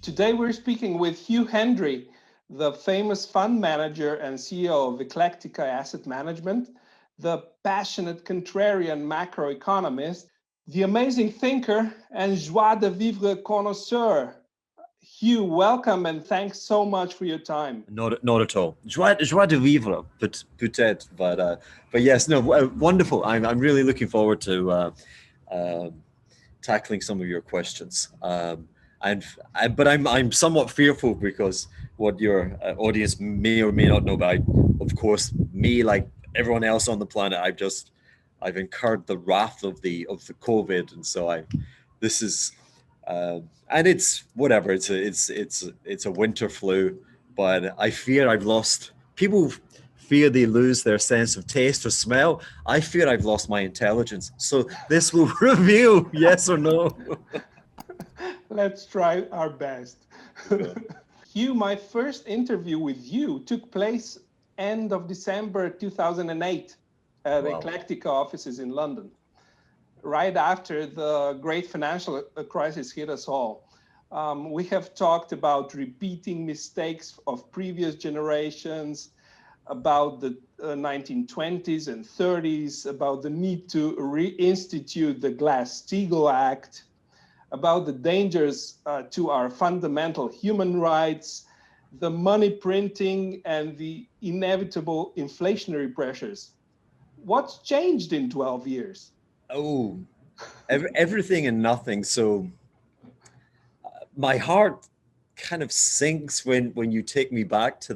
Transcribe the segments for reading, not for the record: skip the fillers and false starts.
Today we're speaking with Hugh Hendry, the famous fund manager and CEO of Eclectica Asset Management, the passionate contrarian macroeconomist, the amazing thinker and joie de vivre connoisseur. Hugh, welcome and thanks so much for your time. Not at all. Joie de vivre, peut-être, but yes, no, wonderful. I'm really looking forward to tackling some of your questions. But I'm somewhat fearful because what your audience may or may not know about, of course, me like everyone else on the planet, I've incurred the wrath of the COVID, and so this is and it's whatever. It's a winter flu, but I fear I've lost. People fear they lose their sense of taste or smell. I fear I've lost my intelligence. So this will reveal yes or no. Let's try our best. Hugh, my first interview with you took place end of December 2008 at Eclectica offices in London, right after the great financial crisis hit us all. We have talked about repeating mistakes of previous generations, about the 1920s and 30s, about the need to reinstitute the Glass-Steagall Act, about the dangers to our fundamental human rights, the money printing, and the inevitable inflationary pressures. What's changed in 12 years? Oh, everything and nothing. So my heart kind of sinks when you take me back to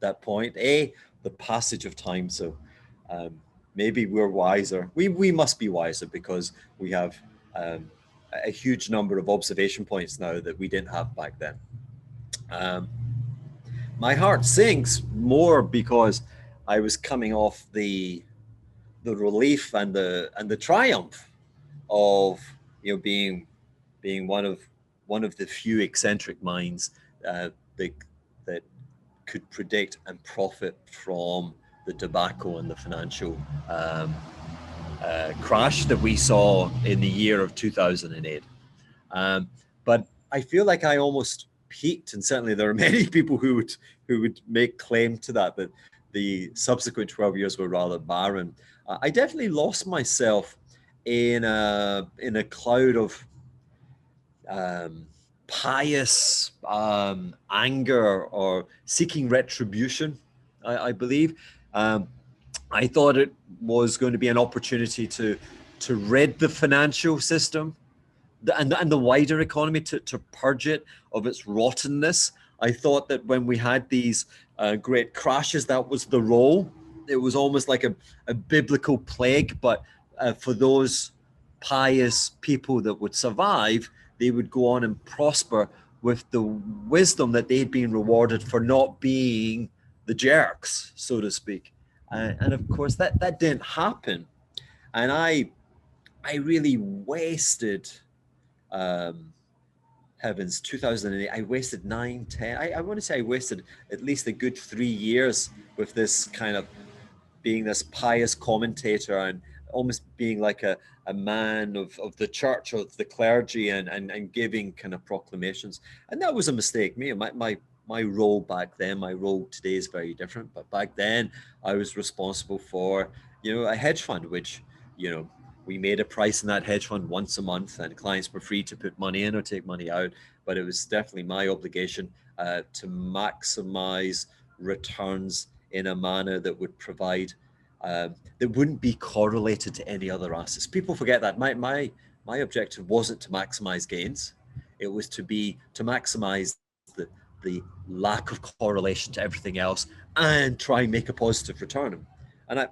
that point. The passage of time. So maybe we're wiser. We must be wiser because we have a huge number of observation points now that we didn't have back then. My heart sinks more because I was coming off the relief and the triumph of being one of the few eccentric minds that could predict and profit from the tobacco and the financial crash that we saw in the year of 2008. But I feel like I almost peaked, and certainly there are many people who would make claim to that the subsequent 12 years were rather barren. I definitely lost myself in a cloud of pious anger or seeking retribution. I believe. I thought it was going to be an opportunity to rid the financial system and the wider economy, to purge it of its rottenness. I thought that when we had these great crashes, that was the role. It was almost like a biblical plague, but for those pious people that would survive, they would go on and prosper with the wisdom that they'd been rewarded for not being the jerks, so to speak. And of course, that didn't happen. And I really wasted, heavens, 2008, I wasted 9, 10, I want to say I wasted at least a good 3 years with this kind of being this pious commentator and almost being like a man of the church, of the clergy, and giving kind of proclamations. And that was a mistake. My role back then, my role today is very different. But back then I was responsible for, a hedge fund, which, we made a price in that hedge fund once a month and clients were free to put money in or take money out. But it was definitely my obligation to maximize returns in a manner that would provide that wouldn't be correlated to any other assets. People forget that my objective wasn't to maximize gains. It was to maximize the lack of correlation to everything else and try and make a positive return. And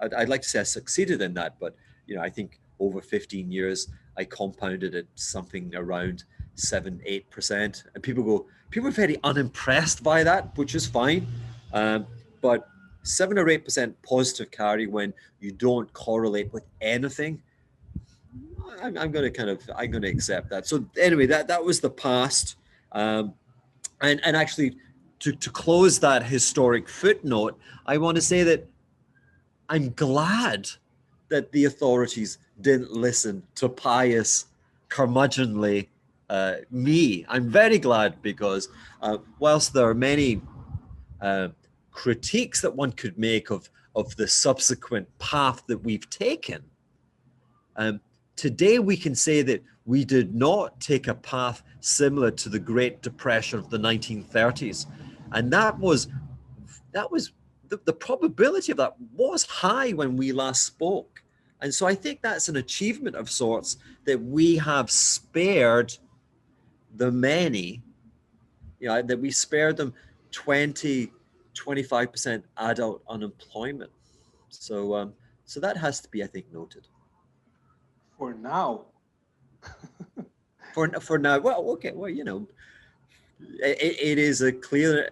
I'd like to say I succeeded in that, but I think over 15 years I compounded at something around 7-8%, and people are very unimpressed by that, which is fine. But 7 or 8% positive carry when you don't correlate with anything, I'm going to accept that. So anyway, that was the past. And actually, to close that historic footnote, I want to say that I'm glad that the authorities didn't listen to pious, curmudgeonly me. I'm very glad because whilst there are many critiques that one could make of the subsequent path that we've taken, today we can say that we did not take a path similar to the Great Depression of the 1930s, and that was the probability of that was high when we last spoke. And so I think that's an achievement of sorts, that we have spared the many, that we spared them 25% adult unemployment. So so that has to be, I think, noted. For now. For now, well, okay, well, it is a clear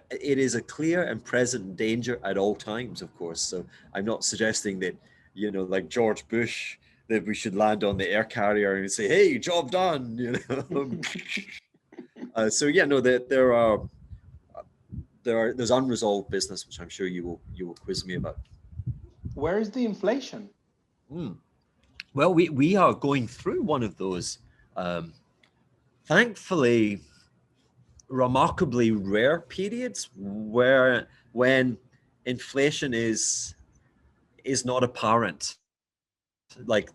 and present danger at all times, of course. So I'm not suggesting that, like George Bush, that we should land on the air carrier and say, "Hey, job done," So yeah, no, there's unresolved business, which I'm sure you will quiz me about. Where is the inflation? Well, we are going through one of those, thankfully, remarkably rare periods when inflation is not apparent. Like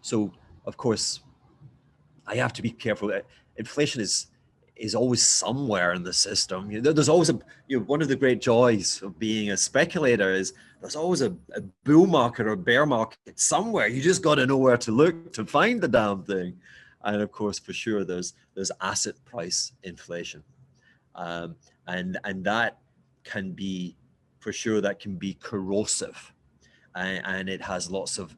so of course I have to be careful. Inflation is always somewhere in the system. There's always one of the great joys of being a speculator is there's always a bull market or bear market somewhere. You just got to know where to look to find the damn thing. And of course, for sure, there's asset price inflation, and that can be, for sure, that can be corrosive, and it has lots of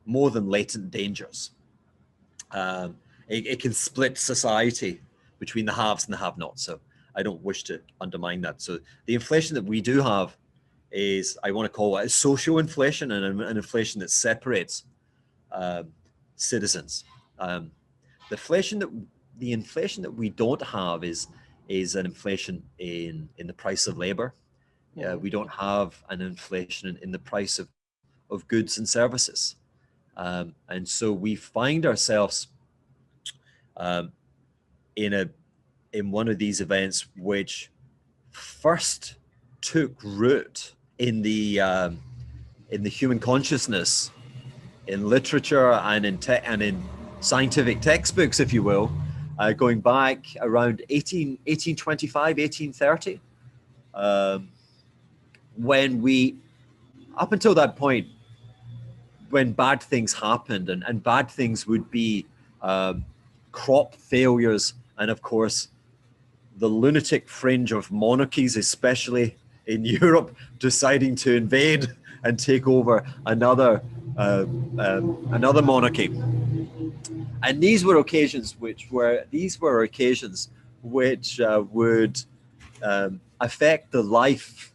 more than latent dangers. It can split society between the haves and the have-nots. So I don't wish to undermine that. So the inflation that we do have is, I want to call it a social inflation, and an inflation that separates citizens. The inflation that we don't have is an inflation in the price of labor. We don't have an inflation in the price of goods and services. And so we find ourselves in one of these events which first took root in the human consciousness, in literature and in scientific textbooks, if you will, going back around 1825, 1830, when up until that point, when bad things happened, and bad things would be crop failures, and of course the lunatic fringe of monarchies, especially in Europe, deciding to invade and take over another monarchy. And these were occasions which would affect the life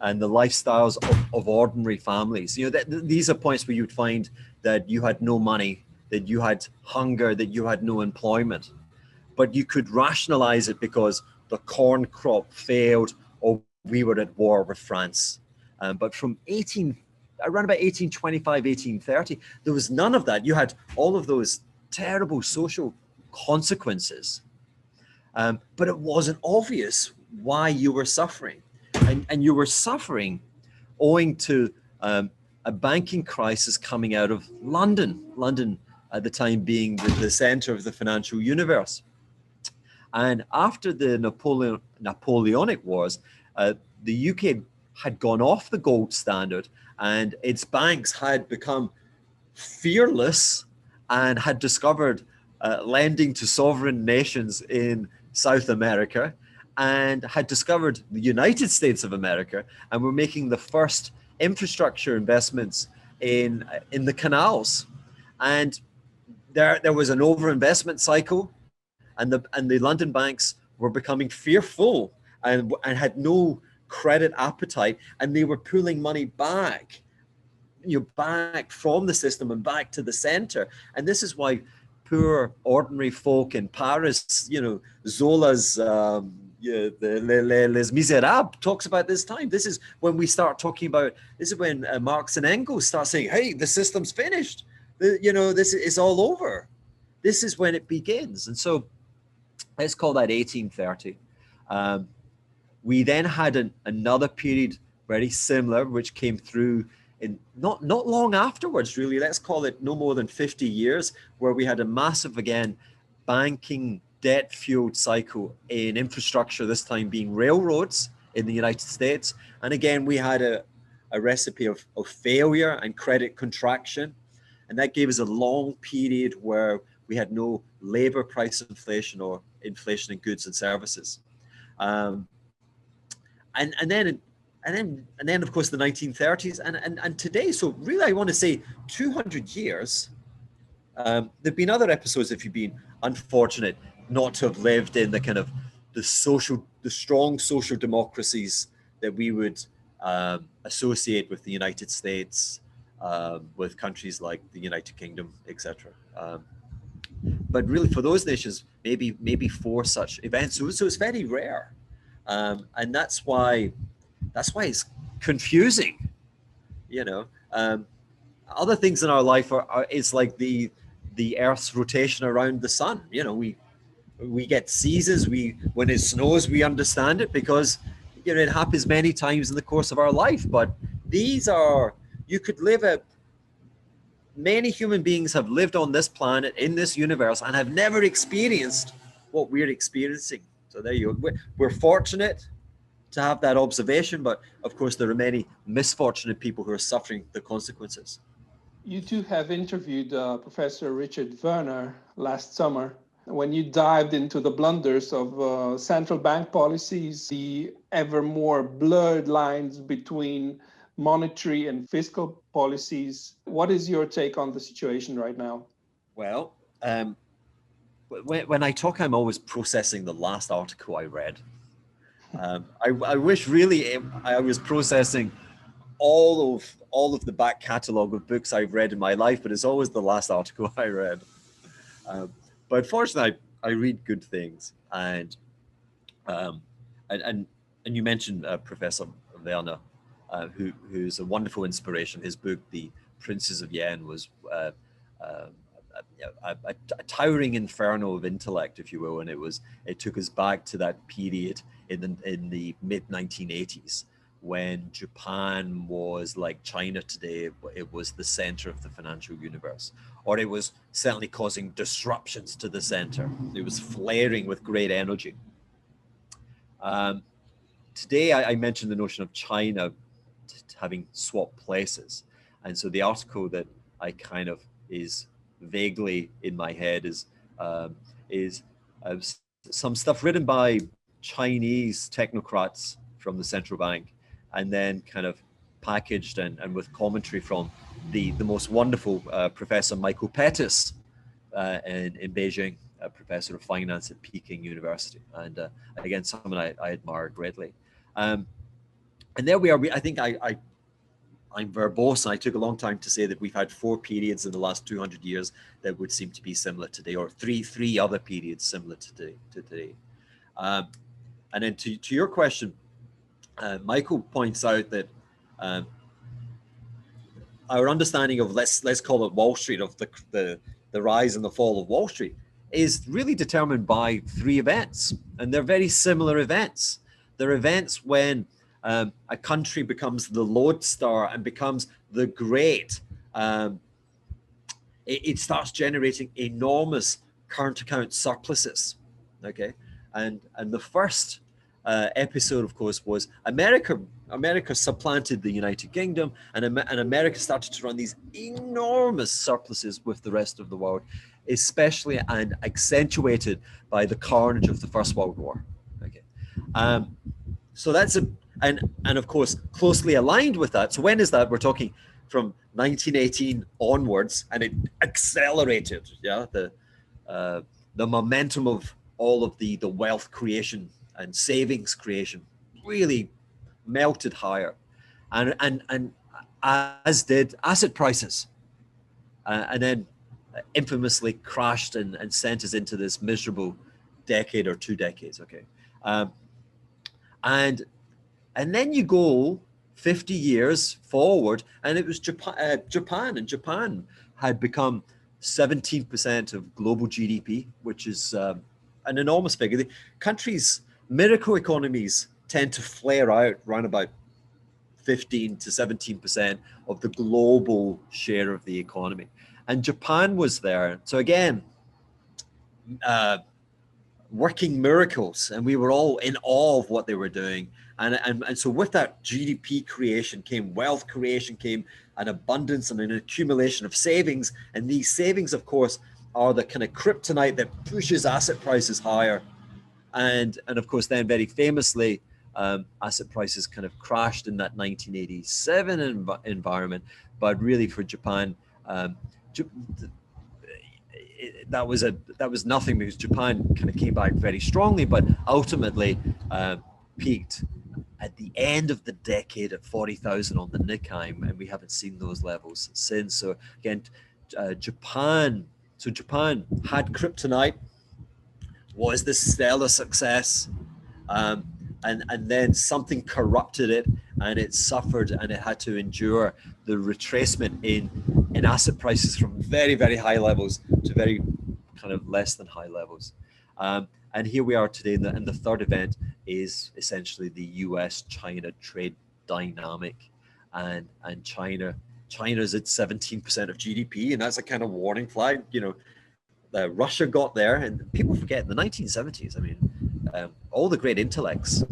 and the lifestyles of ordinary families. These are points where you'd find that you had no money, that you had hunger, that you had no employment. But you could rationalize it because the corn crop failed, or we were at war with France. But from around about 1825, 1830, there was none of that. You had all of those terrible social consequences, but it wasn't obvious why you were suffering. And you were suffering owing to a banking crisis coming out of London at the time being the center of the financial universe. And after the Napoleonic Wars, the UK had gone off the gold standard, and its banks had become fearless and had discovered lending to sovereign nations in South America, and had discovered the United States of America, and were making the first infrastructure investments in the canals. And there was an overinvestment cycle, and the London banks were becoming fearful and had no credit appetite, and they were pulling money back from the system and back to the center. And this is why poor ordinary folk in Paris, Zola's Les Miserables talks about this time. This is when we start talking about, this is when Marx and Engels start saying, hey, the system's finished. This is all over. this is when it begins. And so let's call that 1830. We then had another period very similar, which came through in not long afterwards, really. Let's call it no more than 50 years, where we had a massive, again, banking debt-fueled cycle in infrastructure, this time being railroads in the United States. And again, we had a recipe of failure and credit contraction. And that gave us a long period where we had no labor price inflation or inflation in goods and services. And then of course the 1930s and today. So really, I want to say 200 years. There've been other episodes if you've been unfortunate not to have lived in the kind of the strong social democracies that we would associate with the United States, with countries like the United Kingdom, etc. But really, for those nations, maybe 4 such events. So it's very rare, and that's why it's confusing. Other things in our life are it's like the Earth's rotation around the sun. We get seasons. When it snows, we understand it because it happens many times in the course of our life. But many human beings have lived on this planet, in this universe, and have never experienced what we're experiencing. So there you go. We're fortunate to have that observation, but of course there are many misfortunate people who are suffering the consequences. You two have interviewed Professor Richard Werner last summer when you dived into the blunders of central bank policies, the ever more blurred lines between monetary and fiscal policies. What is your take on the situation right now? Well, when I talk, I'm always processing the last article I read. I wish really I was processing all of the back catalogue of books I've read in my life, but it's always the last article I read. But fortunately, I read good things, and you mentioned Professor Werner, who's a wonderful inspiration. His book, The Princes of Yen, was a towering inferno of intellect, if you will, and it took us back to that period in the mid 1980s. When Japan was like China today. It was the center of the financial universe, or it was certainly causing disruptions to the center. It was flaring with great energy. Today, I mentioned the notion of China having swapped places. And so the article that I kind of is vaguely in my head is some stuff written by Chinese technocrats from the central bank, and then kind of packaged and with commentary from the most wonderful Professor Michael Pettis in Beijing, a professor of finance at Peking University, and again, someone I admire greatly. And there we are. I think I'm verbose, and I took a long time to say that we've had 4 periods in the last 200 years that would seem to be similar today, or three other periods similar to today. And then to your question, Michael points out that our understanding of let's call it Wall Street, of the rise and the fall of Wall Street, is really determined by 3 events, and they're very similar events. They're events when a country becomes the lodestar and becomes the great. It starts generating enormous current account surpluses. Okay, and the first episode, of course, was America supplanted the United Kingdom, and America started to run these enormous surpluses with the rest of the world, especially and accentuated by the carnage of the First World War. Okay, so that's and of course closely aligned with that. So when is that? We're talking from 1918 onwards, and it accelerated. Yeah, the momentum of all of the wealth creation and savings creation really melted higher, and as did asset prices, and then infamously crashed and sent us into this miserable decade or 2 decades. Okay, and then you go 50 years forward, and it was Japan, and Japan had become 17% of global GDP, which is an enormous figure. The countries, miracle economies, tend to flare out around about 15 to 17% of the global share of the economy. And Japan was there. So again, working miracles, and we were all in awe of what they were doing. And so with that GDP creation came wealth creation, came an abundance and an accumulation of savings. And these savings, of course, are the kind of kryptonite that pushes asset prices higher. And of course, then very famously, asset prices kind of crashed in that 1987 environment. But really for Japan, that was nothing, because Japan kind of came back very strongly, but ultimately peaked at the end of the decade at 40,000 on the Nikkei, and we haven't seen those levels since. So again, Japan had kryptonite, was this stellar success, and then something corrupted it, and it suffered, and it had to endure the retracement in asset prices from very, very high levels to very kind of less than high levels. And here we are today, and the third event is essentially the US-China trade dynamic, and China's at 17% of GDP, and that's a kind of warning flag. Russia got there, and people forget in the 1970s. I mean, all the great intellects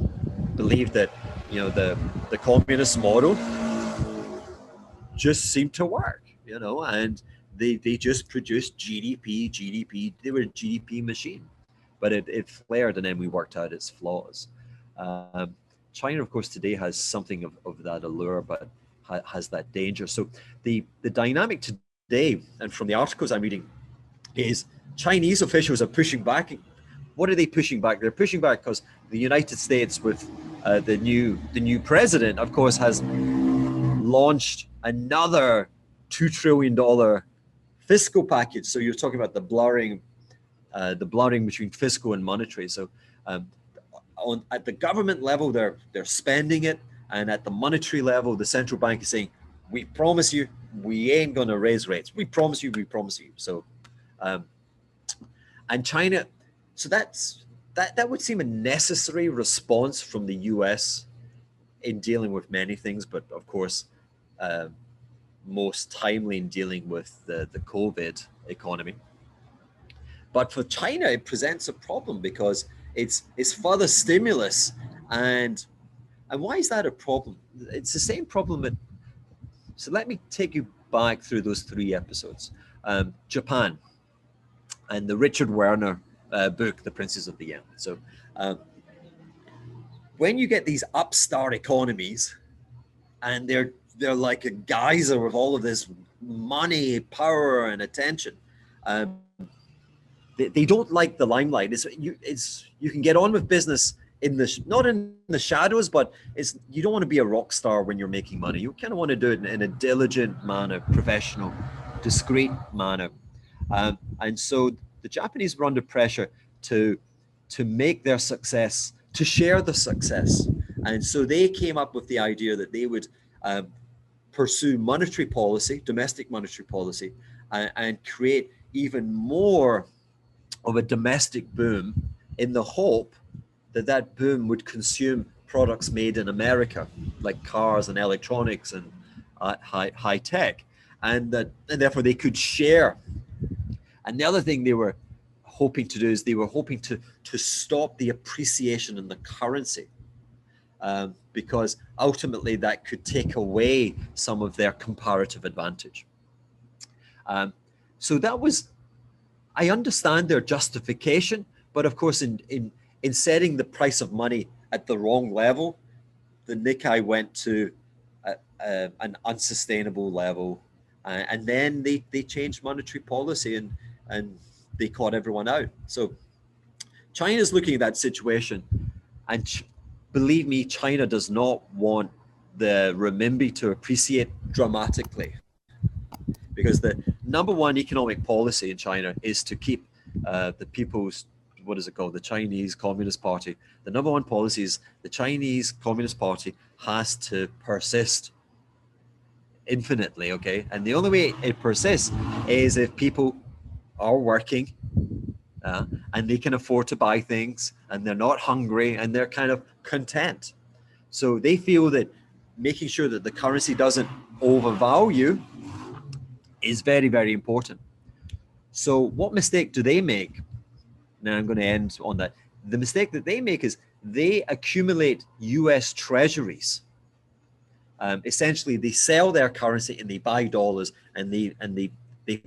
believed that the communist model just seemed to work, and they just produced GDP. They were a GDP machine, but it flared, and then we worked out its flaws. China, of course, today has something of that allure, but has that danger. So the dynamic today, and from the articles I'm reading, is Chinese officials are pushing back. What are they pushing back? They're pushing back because the United States, with the new president, of course, has launched another $2 trillion fiscal package. So you're talking about the blurring between fiscal and monetary. So at the government level, they're spending it, and at the monetary level, the central bank is saying, "We promise you, we ain't going to raise rates. We promise you, we promise you." So, and China, so that would seem a necessary response from the US in dealing with many things, but of course, most timely in dealing with the COVID economy. But for China, it presents a problem because it's further stimulus, and why is that a problem? It's the same problem. So let me take you back through those 3 episodes. Japan and the Richard Werner book, The Princes of the Yen. So when you get these upstart economies, and they're like a geyser of all of this money, power, and attention, they don't like the limelight. You can get on with business not in the shadows, but you don't want to be a rock star when you're making money. You kind of want to do it in a diligent manner, professional, discreet manner. And so the Japanese were under pressure to make their success, to share the success. And so they came up with the idea that they would pursue monetary policy, domestic monetary policy, and create even more of a domestic boom, in the hope that boom would consume products made in America, like cars and electronics and high tech, and therefore they could share. And the other thing they were hoping to do is they were hoping to stop the appreciation in the currency, because ultimately that could take away some of their comparative advantage. So that was, I understand their justification, but of course in setting the price of money at the wrong level, the Nikkei went to an unsustainable level, and then they changed monetary policy, and they caught everyone out. So China's looking at that situation, and believe me, China does not want the renminbi to appreciate dramatically, because the number one economic policy in China is to keep the people's, what is it called, the Chinese Communist Party. The number one policy is the Chinese Communist Party has to persist infinitely, okay? And the only way it persists is if people are working and they can afford to buy things and they're not hungry and they're kind of content. So they feel that making sure that the currency doesn't overvalue is very, very important. So what mistake do they make? Now I'm going to end on that. The mistake that they make is they accumulate US treasuries. Essentially, they sell their currency and they buy dollars and they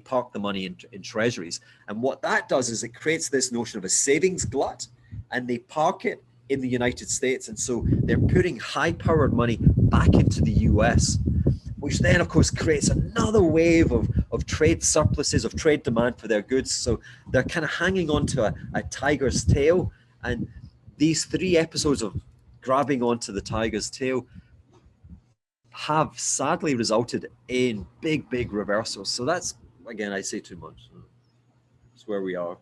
park the money in treasuries. And what that does is it creates this notion of a savings glut, and they park it in the United States. And so they're putting high-powered money back into the US, which then, of course, creates another wave of trade surpluses, of trade demand for their goods. So they're kind of hanging on to a tiger's tail. And these 3 episodes of grabbing onto the tiger's tail have sadly resulted in big, big reversals. So that's, again, I say too much. That's where we are.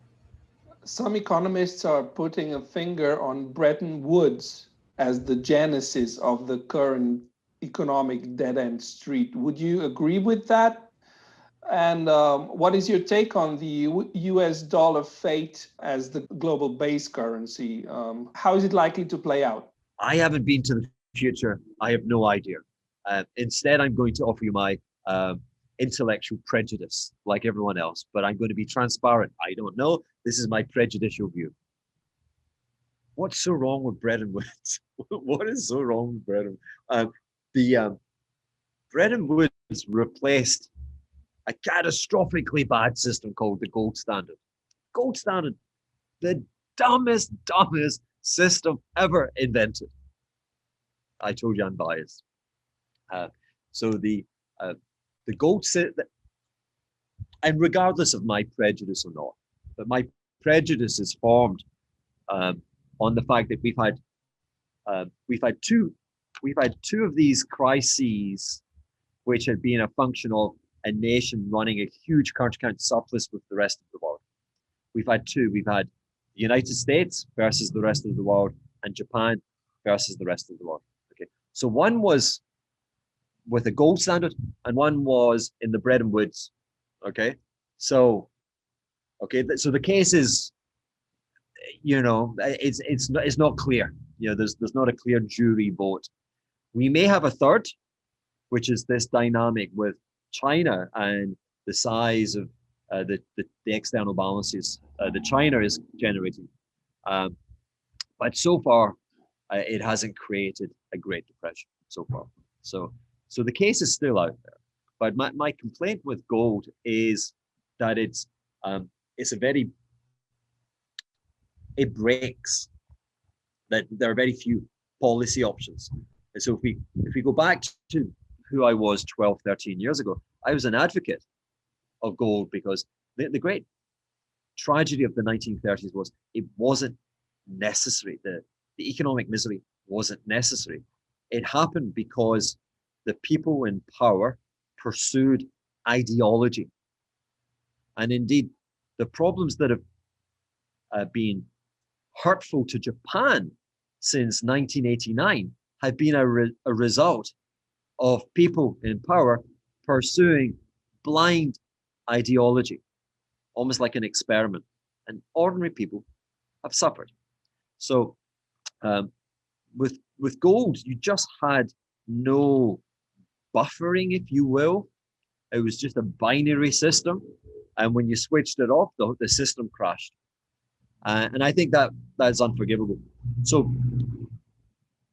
Some economists are putting a finger on Bretton Woods as the genesis of the current economic dead-end street. Would you agree with that? And what is your take on the US dollar fate as the global base currency? How is it likely to play out? I haven't been to the future. I have no idea. Instead, I'm going to offer you my intellectual prejudice, like everyone else, but I'm going to be transparent. I don't know. This is my prejudicial view. What's so wrong with Bretton Woods? What is so wrong with Bretton Woods? Bretton Woods replaced a catastrophically bad system called the gold standard. Gold standard, the dumbest system ever invented. I told you I'm biased. So the gold system, and regardless of my prejudice or not, but my prejudice is formed on the fact that we've had two of these crises, which had been a function of a nation running a huge current account surplus with the rest of the world. We've had two. We've had the United States versus the rest of the world, and Japan versus the rest of the world. Okay, so one was with a gold standard, and one was in the Bretton Woods. Okay, so the case is, it's not clear. There's not a clear jury vote. We may have a third, which is this dynamic with China and the size of the external balances that China is generating. But so far, it hasn't created a Great Depression so far. So the case is still out there. But my complaint with gold is that it breaks, that there are very few policy options. And so if we go back to who I was 12, 13 years ago, I was an advocate of gold because the great tragedy of the 1930s was it wasn't necessary. The economic misery wasn't necessary. It happened because the people in power pursued ideology. And indeed, the problems that have been hurtful to Japan since 1989 have been a result of people in power pursuing blind ideology, almost like an experiment. And ordinary people have suffered. So with gold, you just had no buffering, if you will. It was just a binary system. And when you switched it off, the system crashed. And I think that's unforgivable. So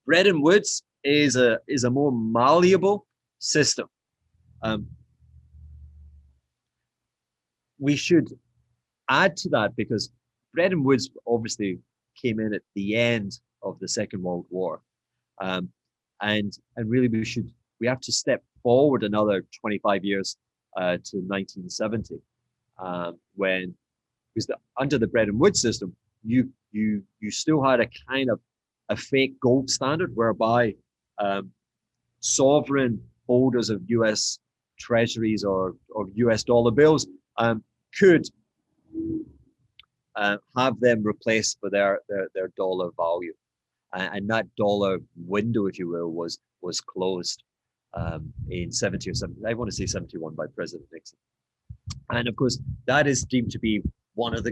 Bretton Woods is a more malleable system. We should add to that because Bretton Woods obviously came in at the end of the Second World War, and really we have to step forward another 25 years to 1970, when, because under the Bretton Woods system, you still had a kind of a fake gold standard whereby sovereign holders of U.S. treasuries or U.S. dollar bills could have them replaced for their dollar value, and that dollar window, if you will, was closed. in 70 or 70, I want to say 71 by President Nixon. And of course, that is deemed to be one of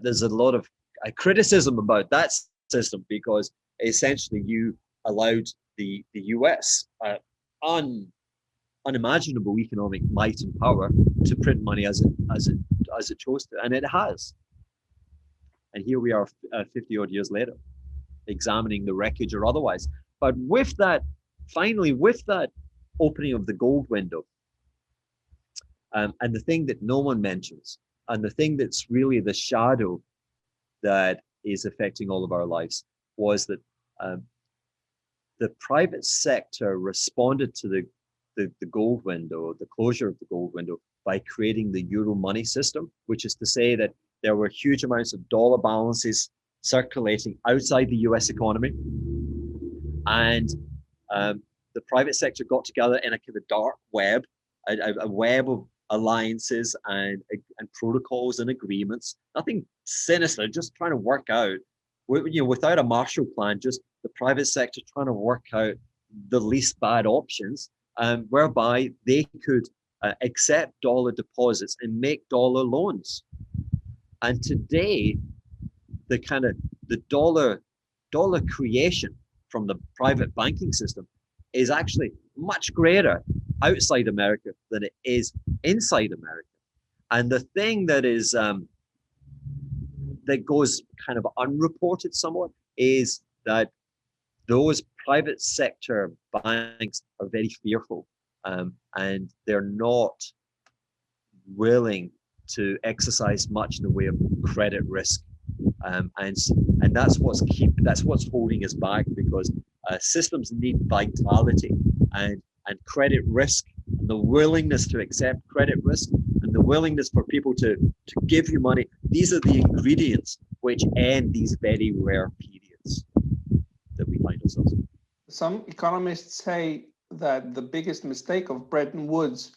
there's a lot of criticism about that system, because essentially you allowed the US unimaginable economic might and power to print money as it chose to, and it has. And here we are 50 odd years later, examining the wreckage or otherwise. But with that, finally, with that opening of the gold window, and the thing that no one mentions, and the thing that's really the shadow that is affecting all of our lives, was that the private sector responded to the gold window, the closure of the gold window, by creating the euro money system, which is to say that there were huge amounts of dollar balances circulating outside the US economy. And the private sector got together in a kind of dark web, a web of alliances and protocols and agreements, nothing sinister, just trying to work out, without a Marshall Plan, just the private sector trying to work out the least bad options, whereby they could accept dollar deposits and make dollar loans. And today, the dollar creation from the private banking system is actually much greater outside America than it is inside America. And the thing that is that goes kind of unreported somewhat is that those private sector banks are very fearful, and they're not willing to exercise much in the way of credit risk, and that's what's holding us back, because systems need vitality and credit risk, and the willingness to accept credit risk, and the willingness for people to give you money. These are the ingredients which end these very rare periods that we find ourselves in. Some economists say that the biggest mistake of Bretton Woods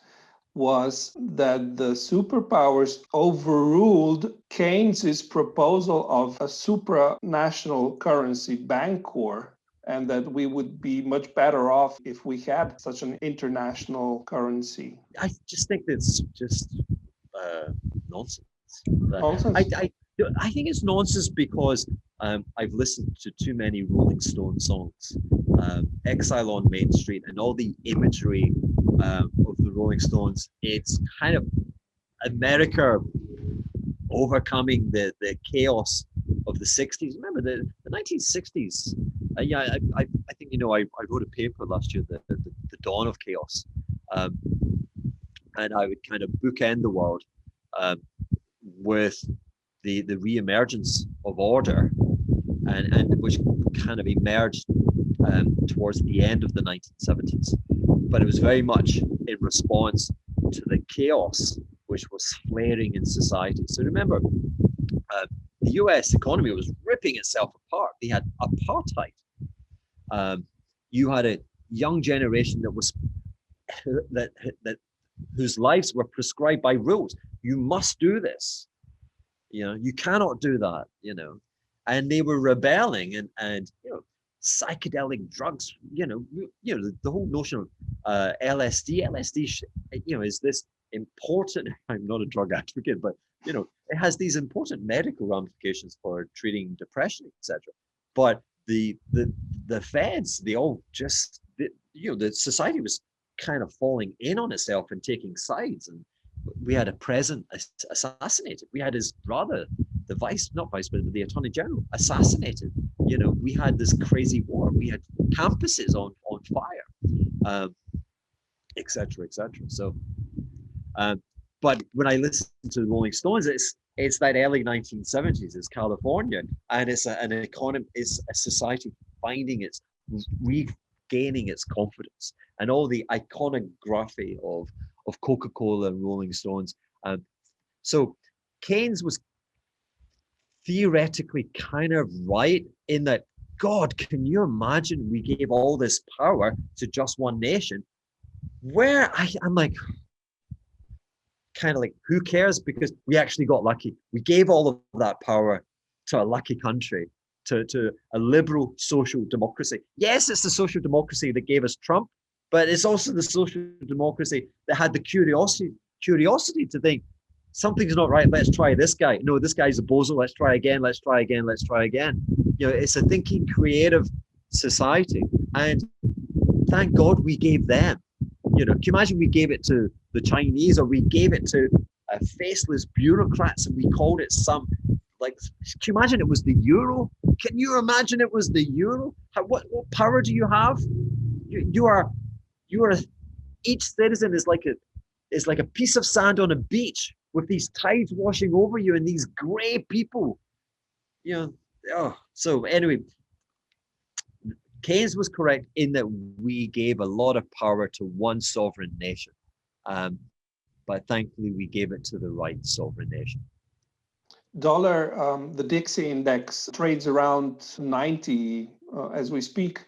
was that the superpowers overruled Keynes's proposal of a supranational currency bancor, and that we would be much better off if we had such an international currency. I just think that's just nonsense. Nonsense? I think it's nonsense because I've listened to too many Rolling Stone songs, Exile on Main Street, and all the imagery of the Rolling Stones. It's kind of America overcoming the chaos of the 60s. Remember the 1960s? I think, I wrote a paper last year, the dawn of chaos, and I would kind of bookend the world with the re-emergence of order, and which kind of emerged towards the end of the 1970s. But it was very much in response to the chaos which was flaring in society. So remember, the US economy was ripping itself apart. They had apartheid. You had a young generation that was whose lives were prescribed by rules. You must do this. You cannot do that. And they were rebelling, and psychedelic drugs. The whole notion of LSD. LSD, is this important. I'm not a drug advocate, but it has these important medical ramifications for treating depression, etc. But the feds, they all just, the society was kind of falling in on itself and taking sides, and we had a president assassinated. We had his brother, the not vice president, but the attorney general, assassinated. We had this crazy war. We had campuses on fire, etc., etc. So, but when I listen to the Rolling Stones, it's that early 1970s. It's California, and it's an economy, it's a society regaining its confidence, and all the iconography of Coca-Cola and Rolling Stones. So Keynes was theoretically kind of right in that, God, can you imagine we gave all this power to just one nation? Where I'm like, kind of like, who cares? Because we actually got lucky. We gave all of that power to a lucky country, to a liberal social democracy. Yes, it's the social democracy that gave us Trump, But it's also the social democracy that had the curiosity to think something's not right. Let's try this guy. No, this guy's a bozo. Let's try again. Let's try again. Let's try again. It's a thinking, creative society, and thank God we gave them. Can you imagine we gave it to the Chinese, or we gave it to faceless bureaucrats, and we called it can you imagine it was the euro? Can you imagine it was the euro? What power do you have? You are each citizen is like a piece of sand on a beach with these tides washing over you and these gray people. So anyway, Keynes was correct in that we gave a lot of power to one sovereign nation, but thankfully we gave it to the right sovereign nation. Dollar, the Dixie index trades around 90 as we speak.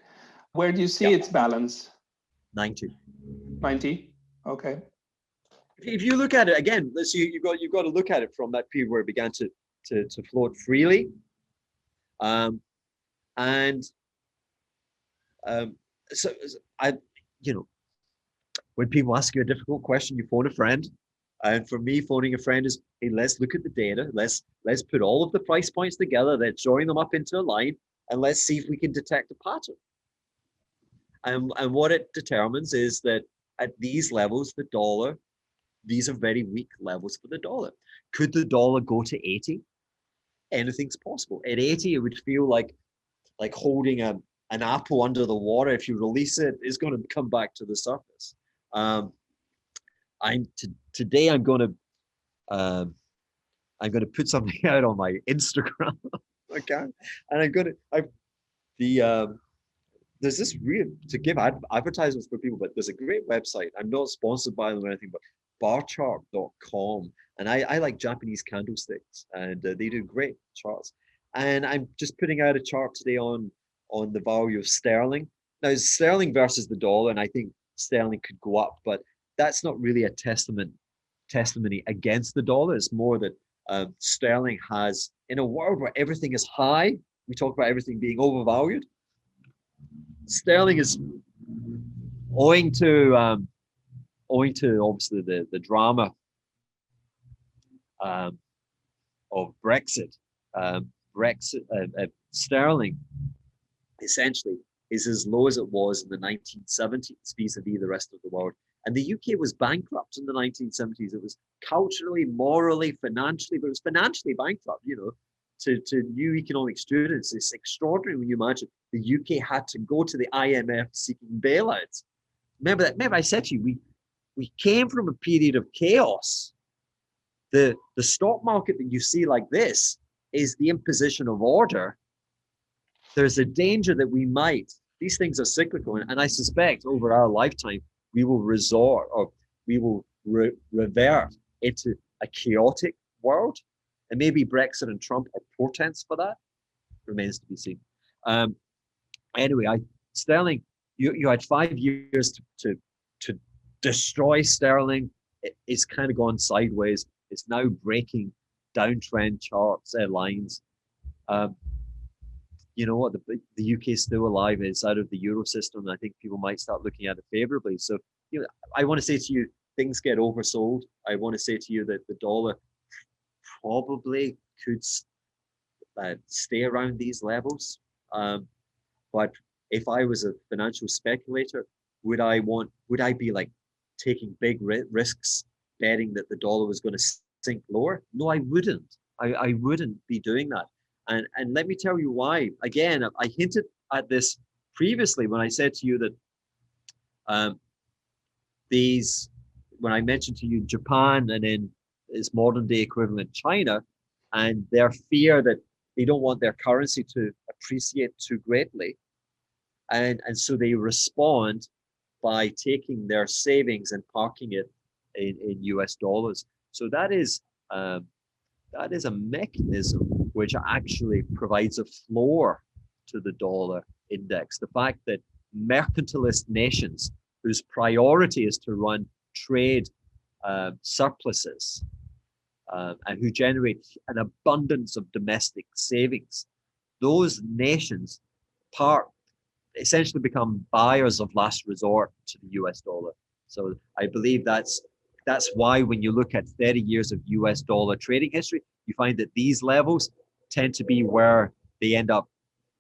Where do you see its balance? 90. 90. Okay. If you look at it again, let's see, you've got to look at it from that period where it began to float freely, so when people ask you a difficult question, you phone a friend. And for me, phoning a friend is, hey, let's look at the data. Let's put all of the price points together. Let's join them up into a line, and let's see if we can detect a pattern. And what it determines is that at these levels, the dollar, these are very weak levels for the dollar. Could the dollar go to 80? Anything's possible. At 80, it would feel like holding an apple under the water. If you release it, it's going to come back to the surface. Today I'm going to put something out on my Instagram. Okay, and there's this to give advertisements for people, but there's a great website. I'm not sponsored by them or anything, but barchart.com, and I like Japanese candlesticks, and they do great charts. And I'm just putting out a chart today on the value of sterling. Now, sterling versus the dollar, and I think sterling could go up, but that's not really a testimony against the dollar. It's more that sterling has, in a world where everything is high, we talk about everything being overvalued. Sterling is owing to obviously the drama of Brexit. Sterling essentially is as low as it was in the 1970s vis-a-vis the rest of the world. And the UK was bankrupt in the 1970s. It was culturally, morally, financially, but it was financially bankrupt, to new economic students. It's extraordinary when you imagine the UK had to go to the IMF seeking bailouts. Remember I said to you, we came from a period of chaos. The stock market that you see like this is the imposition of order. There's a danger that these things are cyclical, and I suspect over our lifetime, we will revert into a chaotic world. And maybe Brexit and Trump are portents for that. Remains to be seen. Anyway, sterling, you had 5 years to destroy sterling. It's kind of gone sideways. It's now breaking downtrend charts, lines. You know what? The UK is still alive. It's out of the euro system. I think people might start looking at it favorably. So, I want to say to you, things get oversold. I want to say to you that the dollar probably could stay around these levels. But if I was a financial speculator, would I be like taking big risks, betting that the dollar was going to sink lower? No, I wouldn't. I wouldn't be doing that. And let me tell you why. Again, I hinted at this previously when I said to you that when I mentioned to you Japan and then its modern day equivalent China, and their fear that they don't want their currency to appreciate too greatly. And so they respond by taking their savings and parking it in US dollars. So that is a mechanism which actually provides a floor to the dollar index. The fact that mercantilist nations whose priority is to run trade surpluses and who generate an abundance of domestic savings, those nations park essentially become buyers of last resort to the US dollar. So I believe that's why when you look at 30 years of US dollar trading history, you find that these levels tend to be where they end up.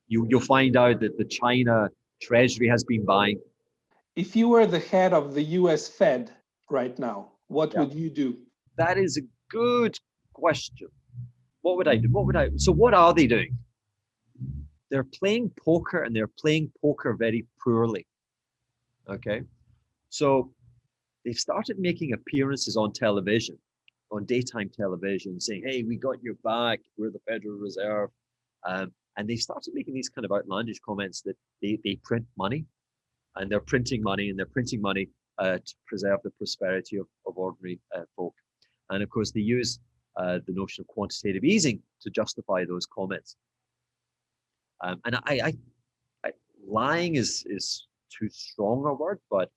You'll find out that the China Treasury has been buying. If you were the head of the US Fed right now, what would you do? That is a good question. What would I do? So what are they doing? They're playing poker, and they're playing poker very poorly. Okay. So they've started making appearances on television, on daytime television, saying, hey, we got your back, we're the Federal Reserve. And they've started making these kind of outlandish comments that they print money, and they're printing money, to preserve the prosperity of ordinary folk. And of course, they use the notion of quantitative easing to justify those comments. And I lying is too strong a word, but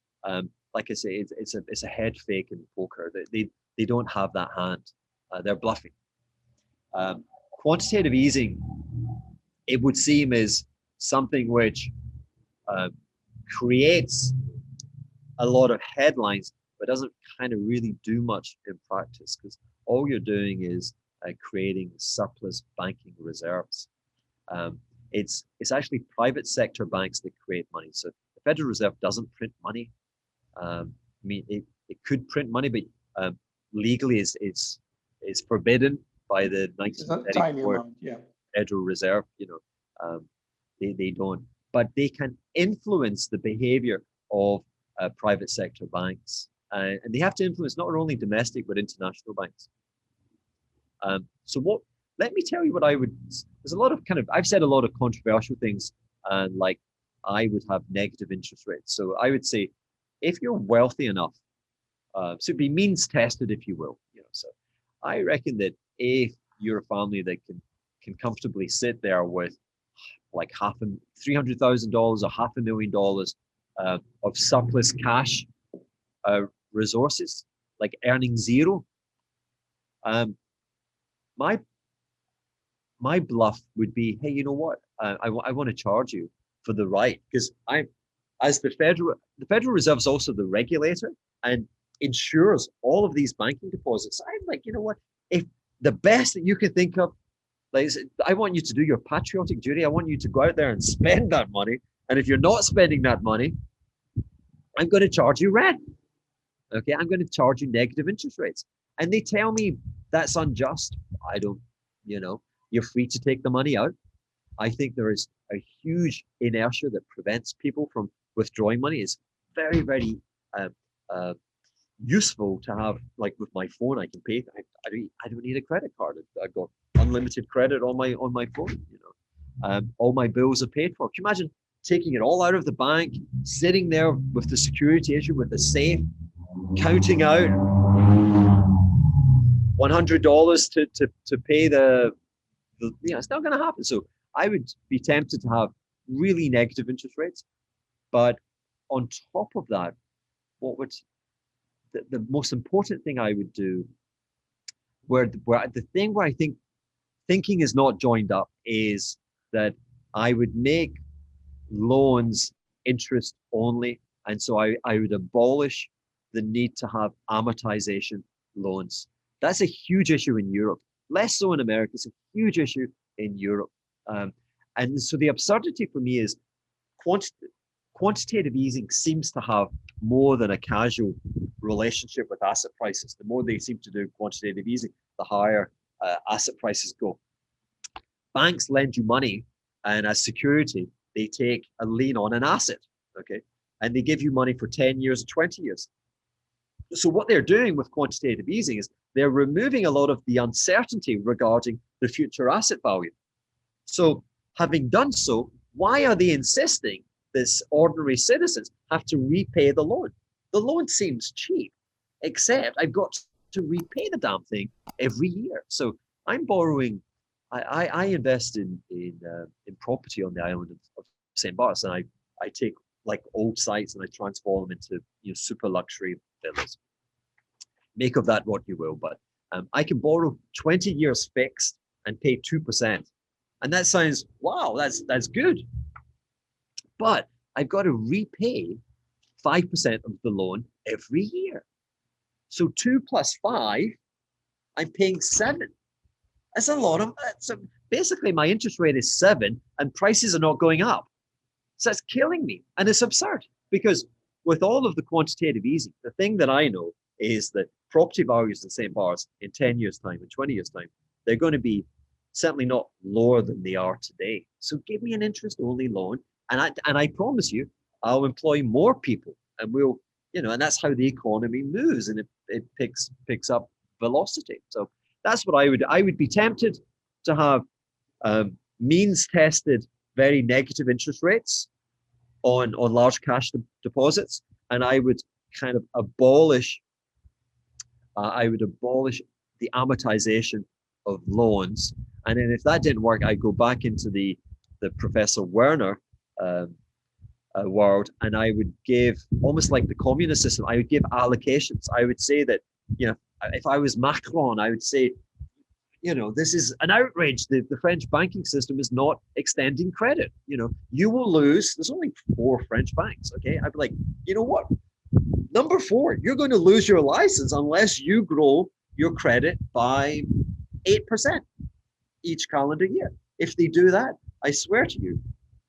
like I say, it's a head fake in poker. They don't have that hand. They're bluffing. Quantitative easing, it would seem, is something which creates a lot of headlines, but doesn't kind of really do much in practice, because all you're doing is creating surplus banking reserves. It's actually private sector banks that create money. So the Federal Reserve doesn't print money. I mean, it could print money, but legally it's forbidden by the 1934 Federal Reserve. They don't, but they can influence the behavior of private sector banks, and they have to influence not only domestic but international banks. So let me tell you what I would. There's a lot of I've said a lot of controversial things, and like I would have negative interest rates. So I would say, if you're wealthy enough, so it'd be means tested, if you will. So I reckon that if you're a family that can comfortably sit there with like $300,000 or $500,000 of surplus cash resources, like earning zero, my bluff would be, hey, you know what? I want to charge you for the right, because as the Federal Reserve is also the regulator and insures all of these banking deposits. I'm like, you know what? If the best that you can think of, like, I want you to do your patriotic duty. I want you to go out there and spend that money. And if you're not spending that money, I'm going to charge you rent. Okay, I'm going to charge you negative interest rates. And they tell me that's unjust. I don't, you're free to take the money out. I think there is a huge inertia that prevents people from withdrawing money. It's very, very useful to have, like with my phone, I can pay. I don't need a credit card. I've got unlimited credit on my phone. All my bills are paid for. Can you imagine taking it all out of the bank, sitting there with the security issue, with the safe, counting out $100 to pay the it's not going to happen. So I would be tempted to have really negative interest rates, but on top of that, the most important thing I would do, where I think thinking is not joined up, is that I would make loans interest only, and so I would abolish the need to have amortization loans. That's a huge issue in Europe. Less so in America. It's a huge issue in Europe. And so the absurdity for me is quantitative easing seems to have more than a casual relationship with asset prices. The more they seem to do quantitative easing, the higher asset prices go. Banks lend you money, and as security, they take a lien on an asset, okay? And they give you money for 10 years, 20 years. So what they're doing with quantitative easing is they're removing a lot of the uncertainty regarding the future asset value. So having done so, why are they insisting this ordinary citizens have to repay the loan? The loan seems cheap, except I've got to repay the damn thing every year. So I'm borrowing. I invest in property on the island of St. Barts, and I take like old sites and I transform them into super luxury villas. Make of that what you will, but I can borrow 20 years fixed and pay 2%, and that sounds wow, that's good. but I've got to repay 5% of the loan every year. So 2 plus 5, I'm paying 7. That's a lot of, so basically my interest rate is 7 and prices are not going up. So that's killing me. And it's absurd because with all of the quantitative easing, the thing that I know is that property values in St. Bart's in 10 years' time, in 20 years' time, they're going to be certainly not lower than they are today. So give me an interest-only loan, and I promise you, I'll employ more people, and we'll, and that's how the economy moves, and it picks up velocity. So that's what I would be tempted to have means-tested, very negative interest rates on large cash deposits, and I would kind of abolish. I would abolish the amortization of loans, and then if that didn't work, I'd go back into the Professor Werner world, and I would give, almost like the communist system, I would give allocations. I would say that, if I was Macron, I would say, this is an outrage. The French banking system is not extending credit. You will lose. There's only 4 French banks. Okay, I'd be like, you know what? Number 4, you're going to lose your license unless you grow your credit by 8% each calendar year. If they do that, I swear to you,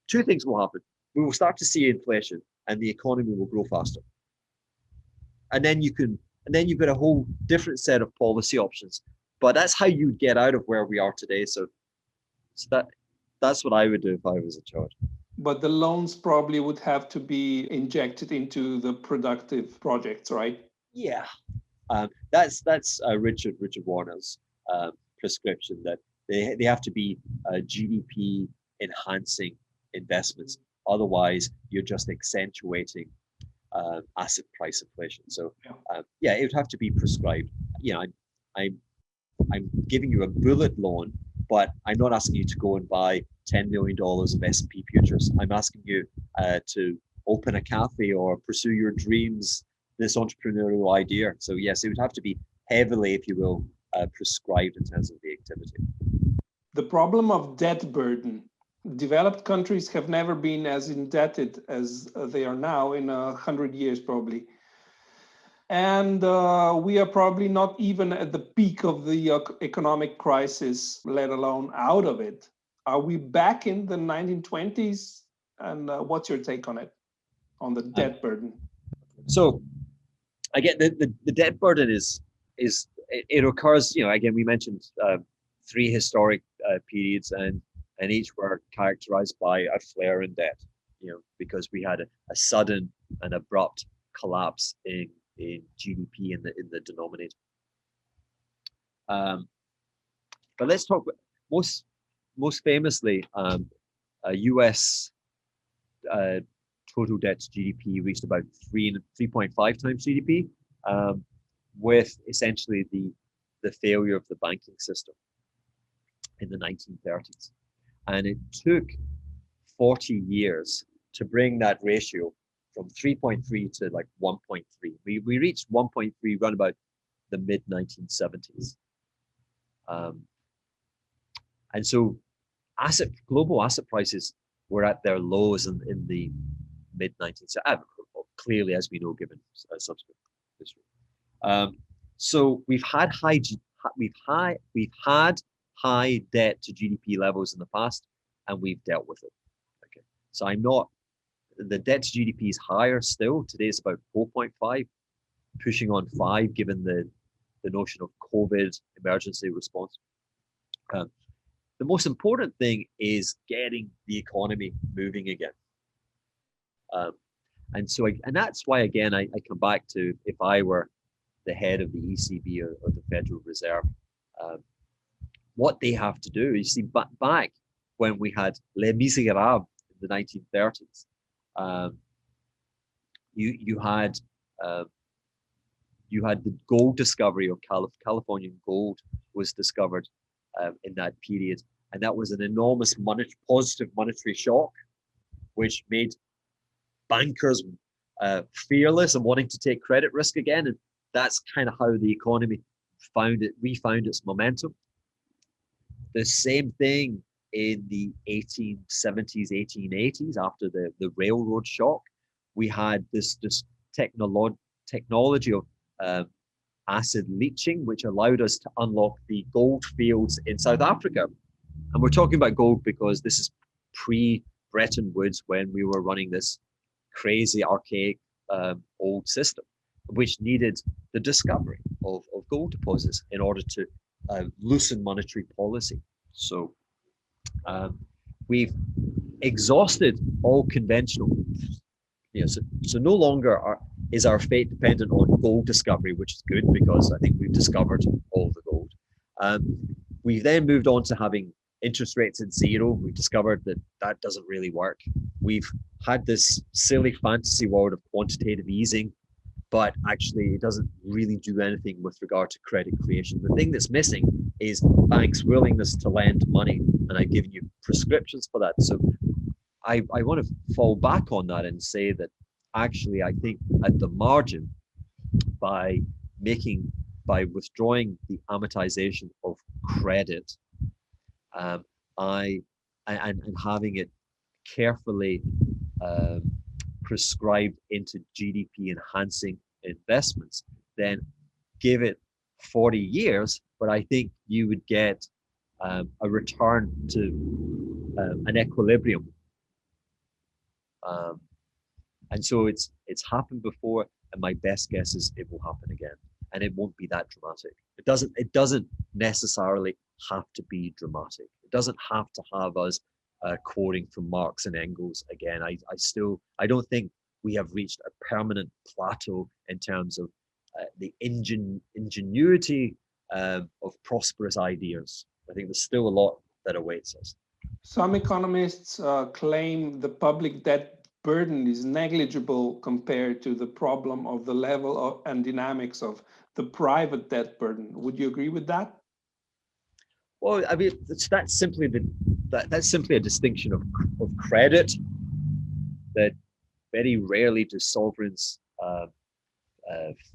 2 things will happen. We will start to see inflation, and the economy will grow faster. And then you've got a whole different set of policy options. But that's how you get out of where we are today. So that's what I would do if I was in charge. But the loans probably would have to be injected into the productive projects, right? Yeah, that's Richard Warner's prescription, that they have to be GDP enhancing investments. Otherwise, you're just accentuating asset price inflation. So it would have to be prescribed. I'm giving you a bullet loan, but I'm not asking you to go and buy $10 million of S&P futures. I'm asking you to open a cafe or pursue your dreams, this entrepreneurial idea. So yes, it would have to be heavily, if you will, prescribed in terms of the activity. The problem of debt burden. Developed countries have never been as indebted as they are now in 100 years, probably. And we are probably not even at the peak of the economic crisis, let alone out of it. Are we back in the 1920s? And what's your take on it, on the debt burden? So, again, the debt burden is it occurs. Again, we mentioned 3 historic periods, and each were characterized by a flare in debt. Because we had a sudden and abrupt collapse in GDP in the denominator. But let's talk about most famously, US total debt to GDP reached about 3.5 times GDP, with essentially the failure of the banking system in the 1930s. And it took 40 years to bring that ratio from 3.3 to like 1.3. We reached 1.3 around about the mid 1970s. And so global asset prices were at their lows in the mid 1970s, clearly, as we know, given subsequent history. So we've had high debt to GDP levels in the past, and we've dealt with it. Okay, so the debt to GDP is higher still. Today it's about 4.5, pushing on 5, given the notion of COVID emergency response. The most important thing is getting the economy moving again. And that's why, again, I come back to, if I were the head of the ECB or the Federal Reserve, what they have to do. You see, back when we had Les Miserables in the 1930s, you had the gold discovery of Californian gold was discovered in that period, and that was an enormous positive monetary shock, which made bankers fearless and wanting to take credit risk again, and that's kind of how the economy refound its momentum. The same thing in the 1870s, 1880s, after the railroad shock. We had this technology of acid leaching, which allowed us to unlock the gold fields in South Africa. And we're talking about gold because this is pre-Bretton Woods, when we were running this crazy, archaic, old system, which needed the discovery of gold deposits in order to loosen monetary policy. So we've exhausted all conventional. So no longer is our fate dependent on gold discovery, which is good because I think we've discovered all the gold. We've then moved on to having interest rates at zero. We've discovered that doesn't really work. We've had this silly fantasy world of quantitative easing, but actually it doesn't really do anything with regard to credit creation. The thing that's missing is banks' willingness to lend money, and I've given you prescriptions for that. So I want to fall back on that and say that actually I think at the margin, by withdrawing the amortization of credit, and having it carefully prescribed into GDP enhancing investments, then give it 40 years, but I think you would get a return to an equilibrium. And so it's happened before, and my best guess is it will happen again, and it won't be that dramatic. It doesn't necessarily have to be dramatic. It doesn't have to have us quoting from Marx and Engels again. I don't think we have reached a permanent plateau in terms of the ingenuity of prosperous ideas. I think there's still a lot that awaits us. Some economists claim the public debt burden is negligible compared to the problem of the level of, and dynamics of the private debt burden. Would you agree with that? Well, I mean, that's simply a distinction of credit, that very rarely do sovereigns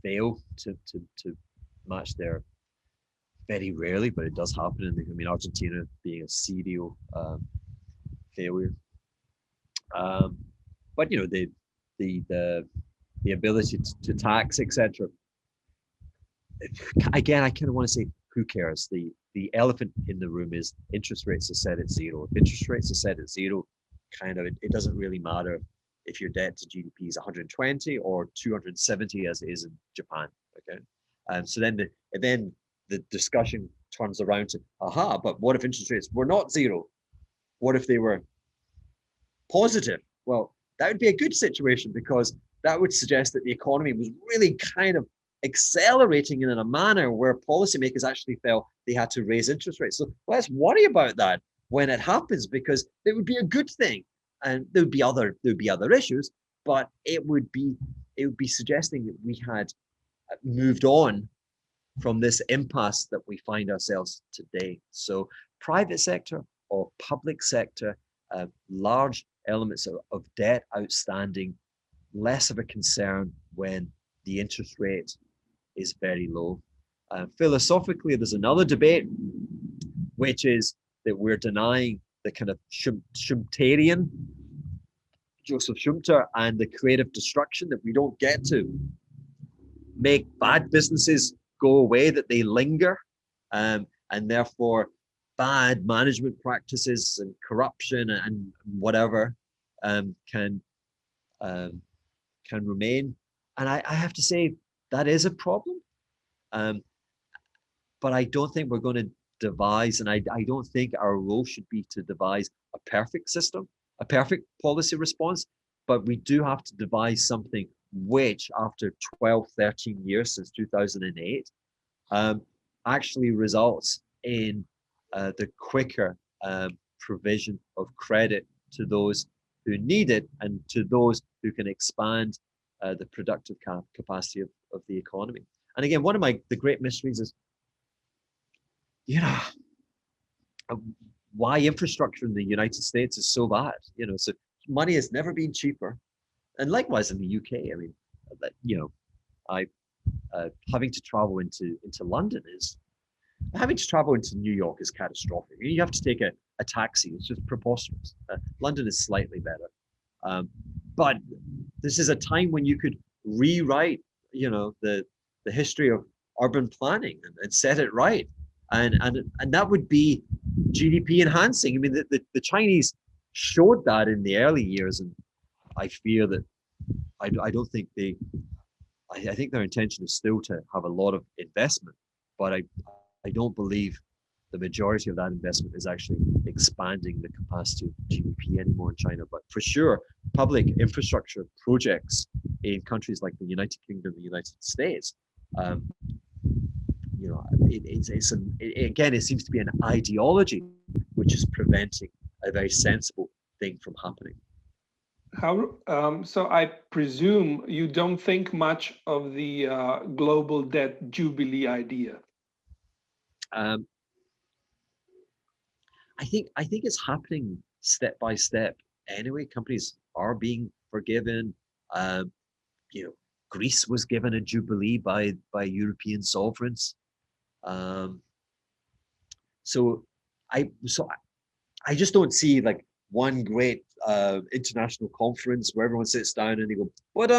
fail to match their. Very rarely, but it does happen. I mean, Argentina being a serial failure. But the ability to tax, etc. Again, I kind of want to say, who cares? The elephant in the room is interest rates are set at zero. If interest rates are set at zero, it doesn't really matter if your debt to GDP is 120 or 270 as it is in Japan. Okay, so then the discussion turns around to, but what if interest rates were not zero? What if they were positive? Well, that would be a good situation, because that would suggest that the economy was really kind of accelerating in a manner where policymakers actually felt they had to raise interest rates. So let's worry about that when it happens, because it would be a good thing. And there would be other issues, but it would be suggesting that we had moved on from this impasse that we find ourselves today. So private sector or public sector, large elements of debt outstanding, less of a concern when the interest rate is very low. Philosophically, there's another debate, which is that we're denying the kind of Schumpeterian, Joseph Schumpeter, and the creative destruction, that we don't get to make bad businesses go away, that they linger, and therefore bad management practices and corruption and whatever can remain. And I have to say that is a problem, but I don't think we're going to devise, and I don't think our role should be to devise a perfect system, a perfect policy response, but we do have to devise something which, after 12, 13 years since 2008, actually results in the quicker provision of credit to those who need it and to those who can expand the productive capacity of the economy. And again, one of the great mysteries is, why infrastructure in the United States is so bad. So money has never been cheaper, and likewise in the UK. I mean, having to travel into London Having to travel into New York is catastrophic. You have to take a taxi. It's just preposterous. London is slightly better. But this is a time when you could rewrite, the history of urban planning and set it right. And that would be GDP enhancing. I mean, the Chinese showed that in the early years, and I fear that I don't think I think their intention is still to have a lot of investment, but I don't believe the majority of that investment is actually expanding the capacity of GDP anymore in China. But for sure, public infrastructure projects in countries like the United Kingdom, the United States, it seems to be an ideology which is preventing a very sensible thing from happening. So I presume you don't think much of the global debt jubilee idea. I think it's happening step by step. Anyway, companies are being forgiven. Greece was given a jubilee by European sovereigns. So I just don't see like one great international conference where everyone sits down and they go, "But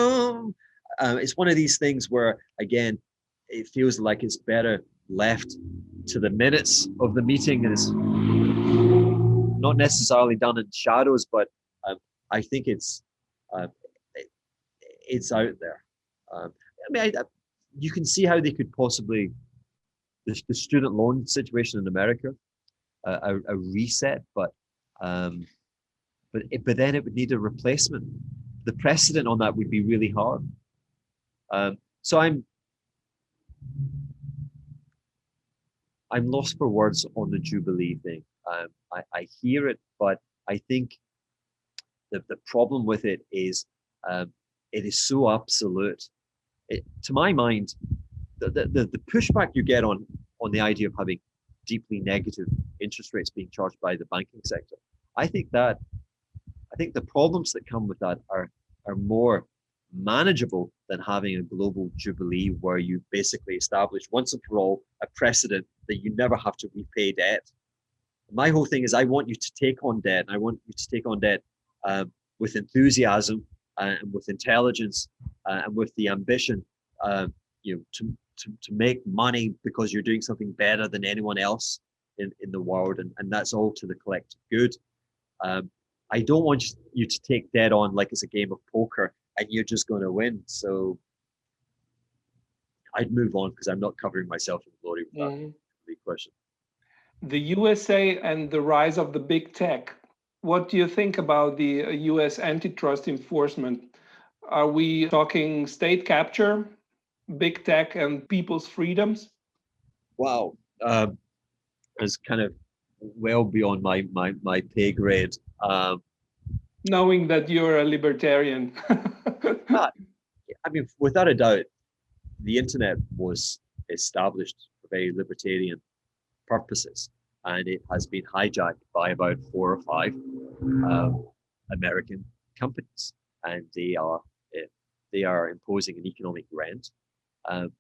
it's one of these things where again, it feels like it's better left to the minutes of the meeting, and it's not necessarily done in shadows, but I think it's out there. You can see how they could possibly the student loan situation in America, a reset, but then it would need a replacement. The precedent on that would be really hard. So I'm lost for words on the Jubilee thing. I hear it, but I think the problem with it is it is so absolute. To my mind, the pushback you get on the idea of having deeply negative interest rates being charged by the banking sector, I think the problems that come with that are more manageable than having a global jubilee where you basically establish once and for all a precedent that you never have to repay debt. My whole thing is I want you to take on debt. I want you to take on debt with enthusiasm and with intelligence and with the ambition, to make money because you're doing something better than anyone else in the world, and that's all to the collective good. I don't want you to take debt on like it's a game of poker and you're just going to win. So I'd move on because I'm not covering myself in glory with that big question. The USA and the rise of the big tech. What do you think about the US antitrust enforcement? Are we talking state capture, big tech, and people's freedoms? Wow. It's kind of well beyond my pay grade. Knowing that you're a libertarian. I mean, without a doubt, the internet was established for very libertarian purposes, and it has been hijacked by about 4 or 5 American companies, and they are imposing an economic rent.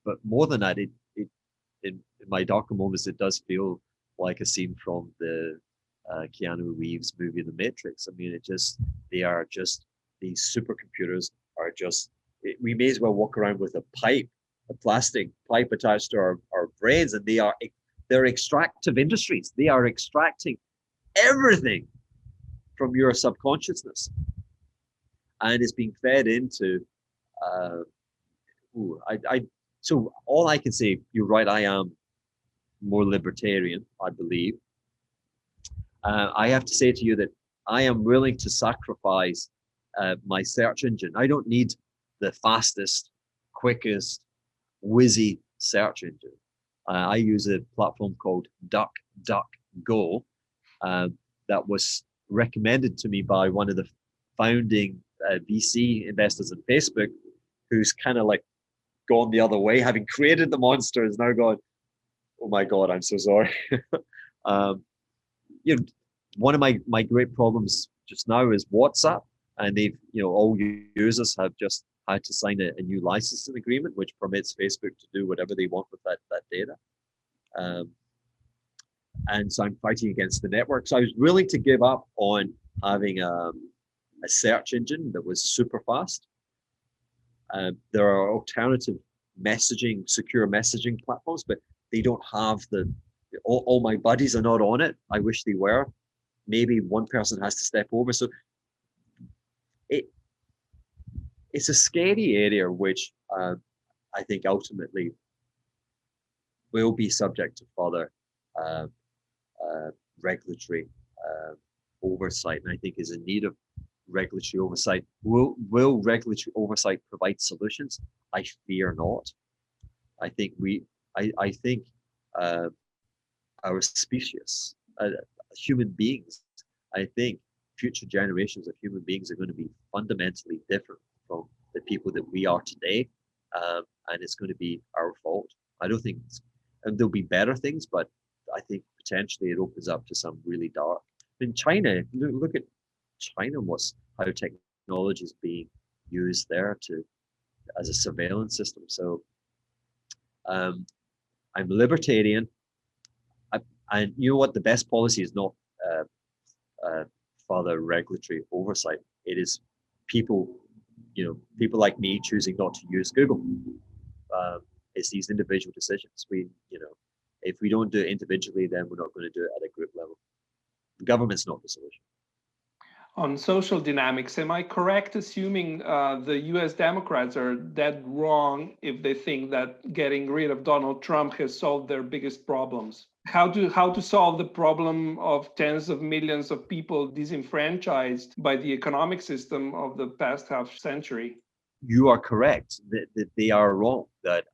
But more than that, in my darker moments, it does feel like a scene from the Keanu Reeves movie The Matrix. I mean, these supercomputers are just, we may as well walk around with a plastic pipe attached to our brains, and they're extractive industries. They are extracting everything from your subconsciousness, and it's being fed into. So all I can say, you're right. I am more libertarian, I believe. I have to say to you that I am willing to sacrifice my search engine. I don't need the fastest, quickest, whizzy search engine. I use a platform called DuckDuckGo that was recommended to me by one of the founding VC investors in Facebook, who's kind of like gone the other way, having created the monster, is now gone, oh my God, I'm so sorry. One of my great problems just now is WhatsApp, and they've, all users have just had to sign a new licensing agreement, which permits Facebook to do whatever they want with that data. And so I'm fighting against the network. So I was willing to give up on having a search engine that was super fast. There are alternative messaging, secure messaging platforms, but they don't have all my buddies are not on it. I wish they were. Maybe one person has to step over. So it's a scary area, which I think ultimately will be subject to further regulatory oversight, and I think is in need of regulatory oversight. Will regulatory oversight provide solutions? I fear not. I think I think our species, human beings, I think future generations of human beings are going to be fundamentally different from the people that we are today, and it's going to be our fault. I don't think, and there'll be better things, but I think potentially it opens up to some really dark. In China, look at China, how technology is being used there as a surveillance system. So I'm a libertarian, and you know what? The best policy is not further regulatory oversight. It is people like me choosing not to use Google. It's these individual decisions. If we don't do it individually, then we're not going to do it at a group level. The government's not the solution. On social dynamics, am I correct assuming the US Democrats are dead wrong if they think that getting rid of Donald Trump has solved their biggest problems? How to solve the problem of tens of millions of people disenfranchised by the economic system of the past half century? You are correct that they are wrong, that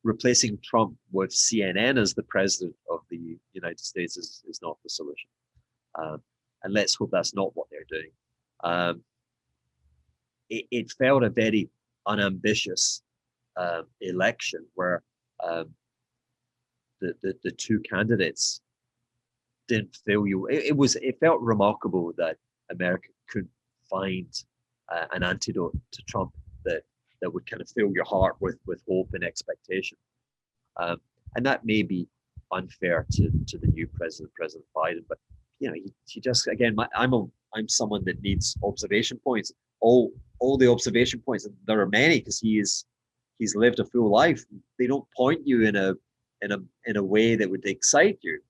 replacing Trump with CNN as the president of the United States is not the solution. And let's hope that's not what they're doing. It felt a very unambitious election where the two candidates didn't feel you. It felt remarkable that America couldn't find an antidote to Trump that would kind of fill your heart with hope and expectation. And that may be unfair to the new President Biden, but he just, again, I'm someone that needs observation points. All the observation points, and there are many because he's lived a full life. They don't point you in a way that would excite you.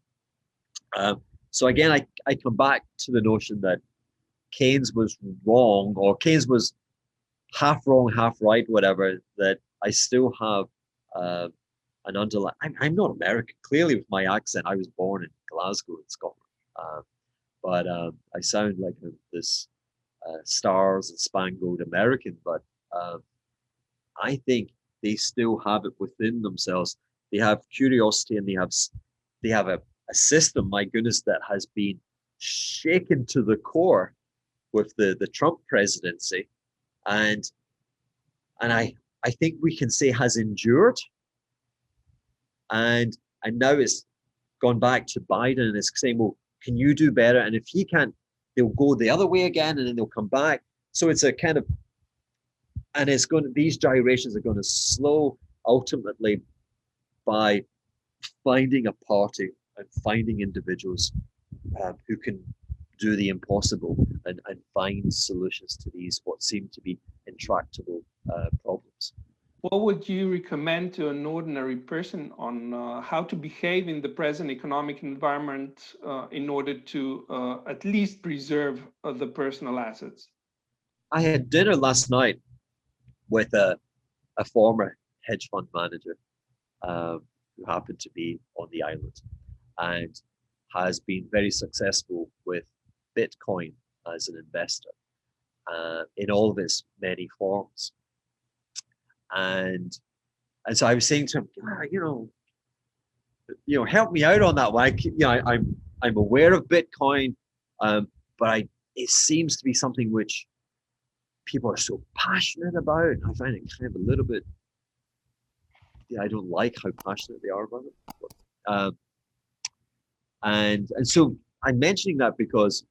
So again, I come back to the notion that Keynes was wrong, or Keynes was half wrong, half right, whatever, that I still have an underlying. I'm not American. Clearly, with my accent, I was born in Glasgow, in Scotland. But I sound like this stars and spangled American. But I think they still have it within themselves. They have curiosity, and they have a system, my goodness, that has been shaken to the core with the Trump presidency. And I think we can say has endured, and now it's gone back to Biden, and it's saying, well, can you do better? And if he can't, they'll go the other way again, and then they'll come back. So it's a kind of, and these gyrations are going to slow ultimately by finding a party and finding individuals who can do the impossible and find solutions to these what seem to be intractable problems. What would you recommend to an ordinary person on how to behave in the present economic environment in order to at least preserve the personal assets? I had dinner last night with a former hedge fund manager who happened to be on the island and has been very successful with Bitcoin as an investor in all of its many forms. And so I was saying to him, help me out on that one. I'm aware of Bitcoin, but it seems to be something which people are so passionate about. I find it kind of a little bit. I don't like how passionate they are about it. And so I'm mentioning that because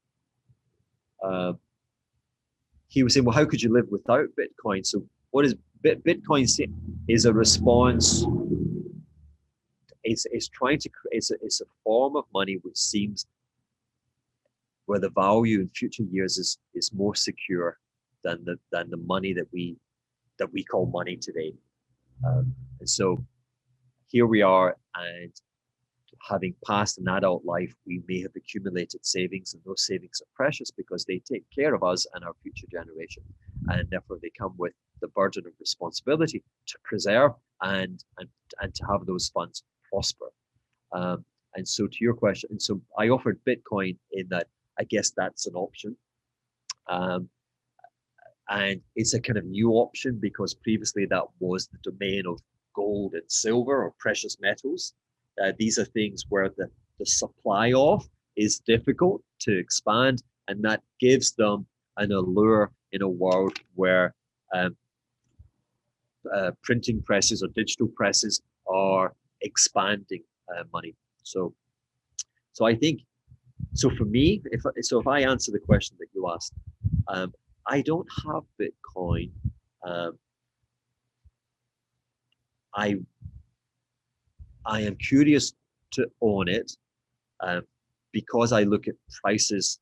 he was saying, well, how could you live without Bitcoin? So what is Bitcoin is a response it's trying to it's a form of money which seems where the value in future years is more secure than the money that we call money today. And so here we are, and having passed an adult life, we may have accumulated savings, and those savings are precious because they take care of us and our future generation, and therefore they come with the burden of responsibility to preserve and to have those funds prosper. And so to your question, and so I offered Bitcoin in that I guess that's an option. And it's a kind of new option because previously that was the domain of gold and silver or precious metals. These are things where the supply of is difficult to expand, and that gives them an allure in a world where printing presses or digital presses are expanding money. So I think, so for me, if I answer the question that you asked, I don't have Bitcoin. I am curious to own it because I look at prices.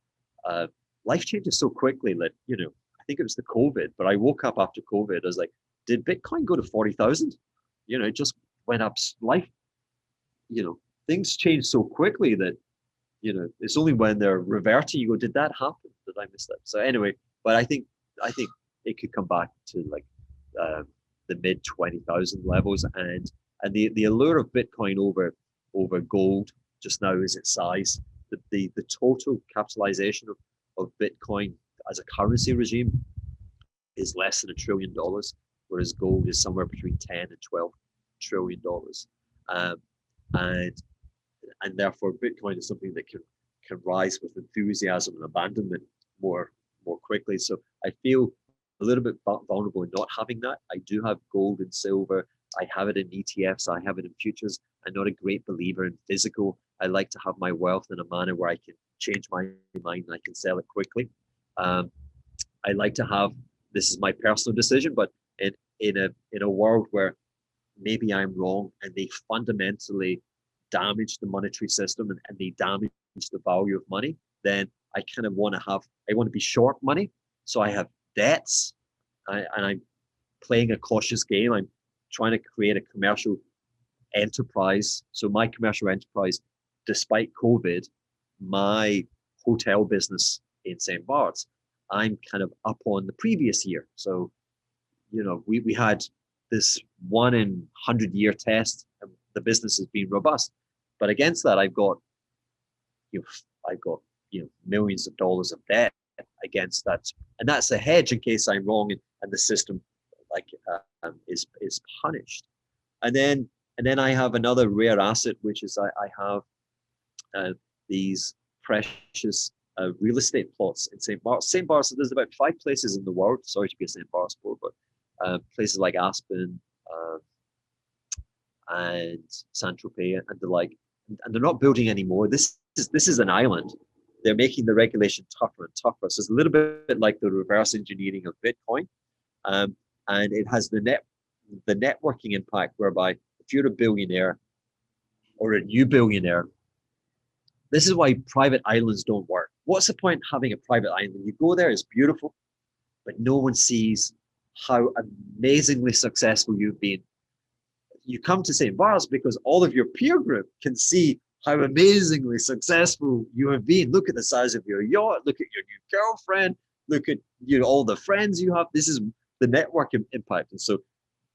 Life changes so quickly that, I think it was the COVID, but I woke up after COVID. I was like, did Bitcoin go to 40,000? It just went up. Life, things change so quickly that, it's only when they're reverting you go, did that happen? Did I miss that? So anyway, but I think it could come back to like the mid 20,000 levels, and the allure of Bitcoin over gold just now is its size. The total capitalization of Bitcoin as a currency regime is less than $1 trillion, whereas gold is somewhere between 10 and 12 trillion dollars, and therefore Bitcoin is something that can rise with enthusiasm and abandonment more quickly. So I feel a little bit vulnerable in not having that. I do have gold and silver. I have it in ETFs. I have it in futures. I'm not a great believer in physical. I like to have my wealth in a manner where I can change my mind and I can sell it quickly. I like to have, this is my personal decision, but in a world where maybe I'm wrong and they fundamentally damage the monetary system and they damage the value of money, then I kind of want to be short money. So I have debts, and I'm playing a cautious game. I'm trying to create a commercial enterprise. So my commercial enterprise, despite COVID, my hotel business in St. Bart's, I'm kind of up on the previous year. So, we had this 1 in 100 year test, and the business has been robust. But against that, I've got millions of dollars of debt against that, and that's a hedge in case I'm wrong and the system is punished. And then I have another rare asset, which is I have these precious real estate plots in St. Bart's. St. Bart's, there's about 5 places in the world. Sorry to be a St. Bart's board, but places like Aspen and Saint-Tropez and the like, and they're not building anymore. This is an island. They're making the regulation tougher and tougher. So it's a little bit like the reverse engineering of Bitcoin, and it has the networking impact whereby if you're a billionaire or a new billionaire, this is why private islands don't work. What's the point having a private island? You go there, it's beautiful, but no one sees how amazingly successful you've been. You come to St. Bart's because all of your peer group can see how amazingly successful you have been. Look at the size of your yacht. Look at your new girlfriend. Look at all the friends you have. This is the network impact, and so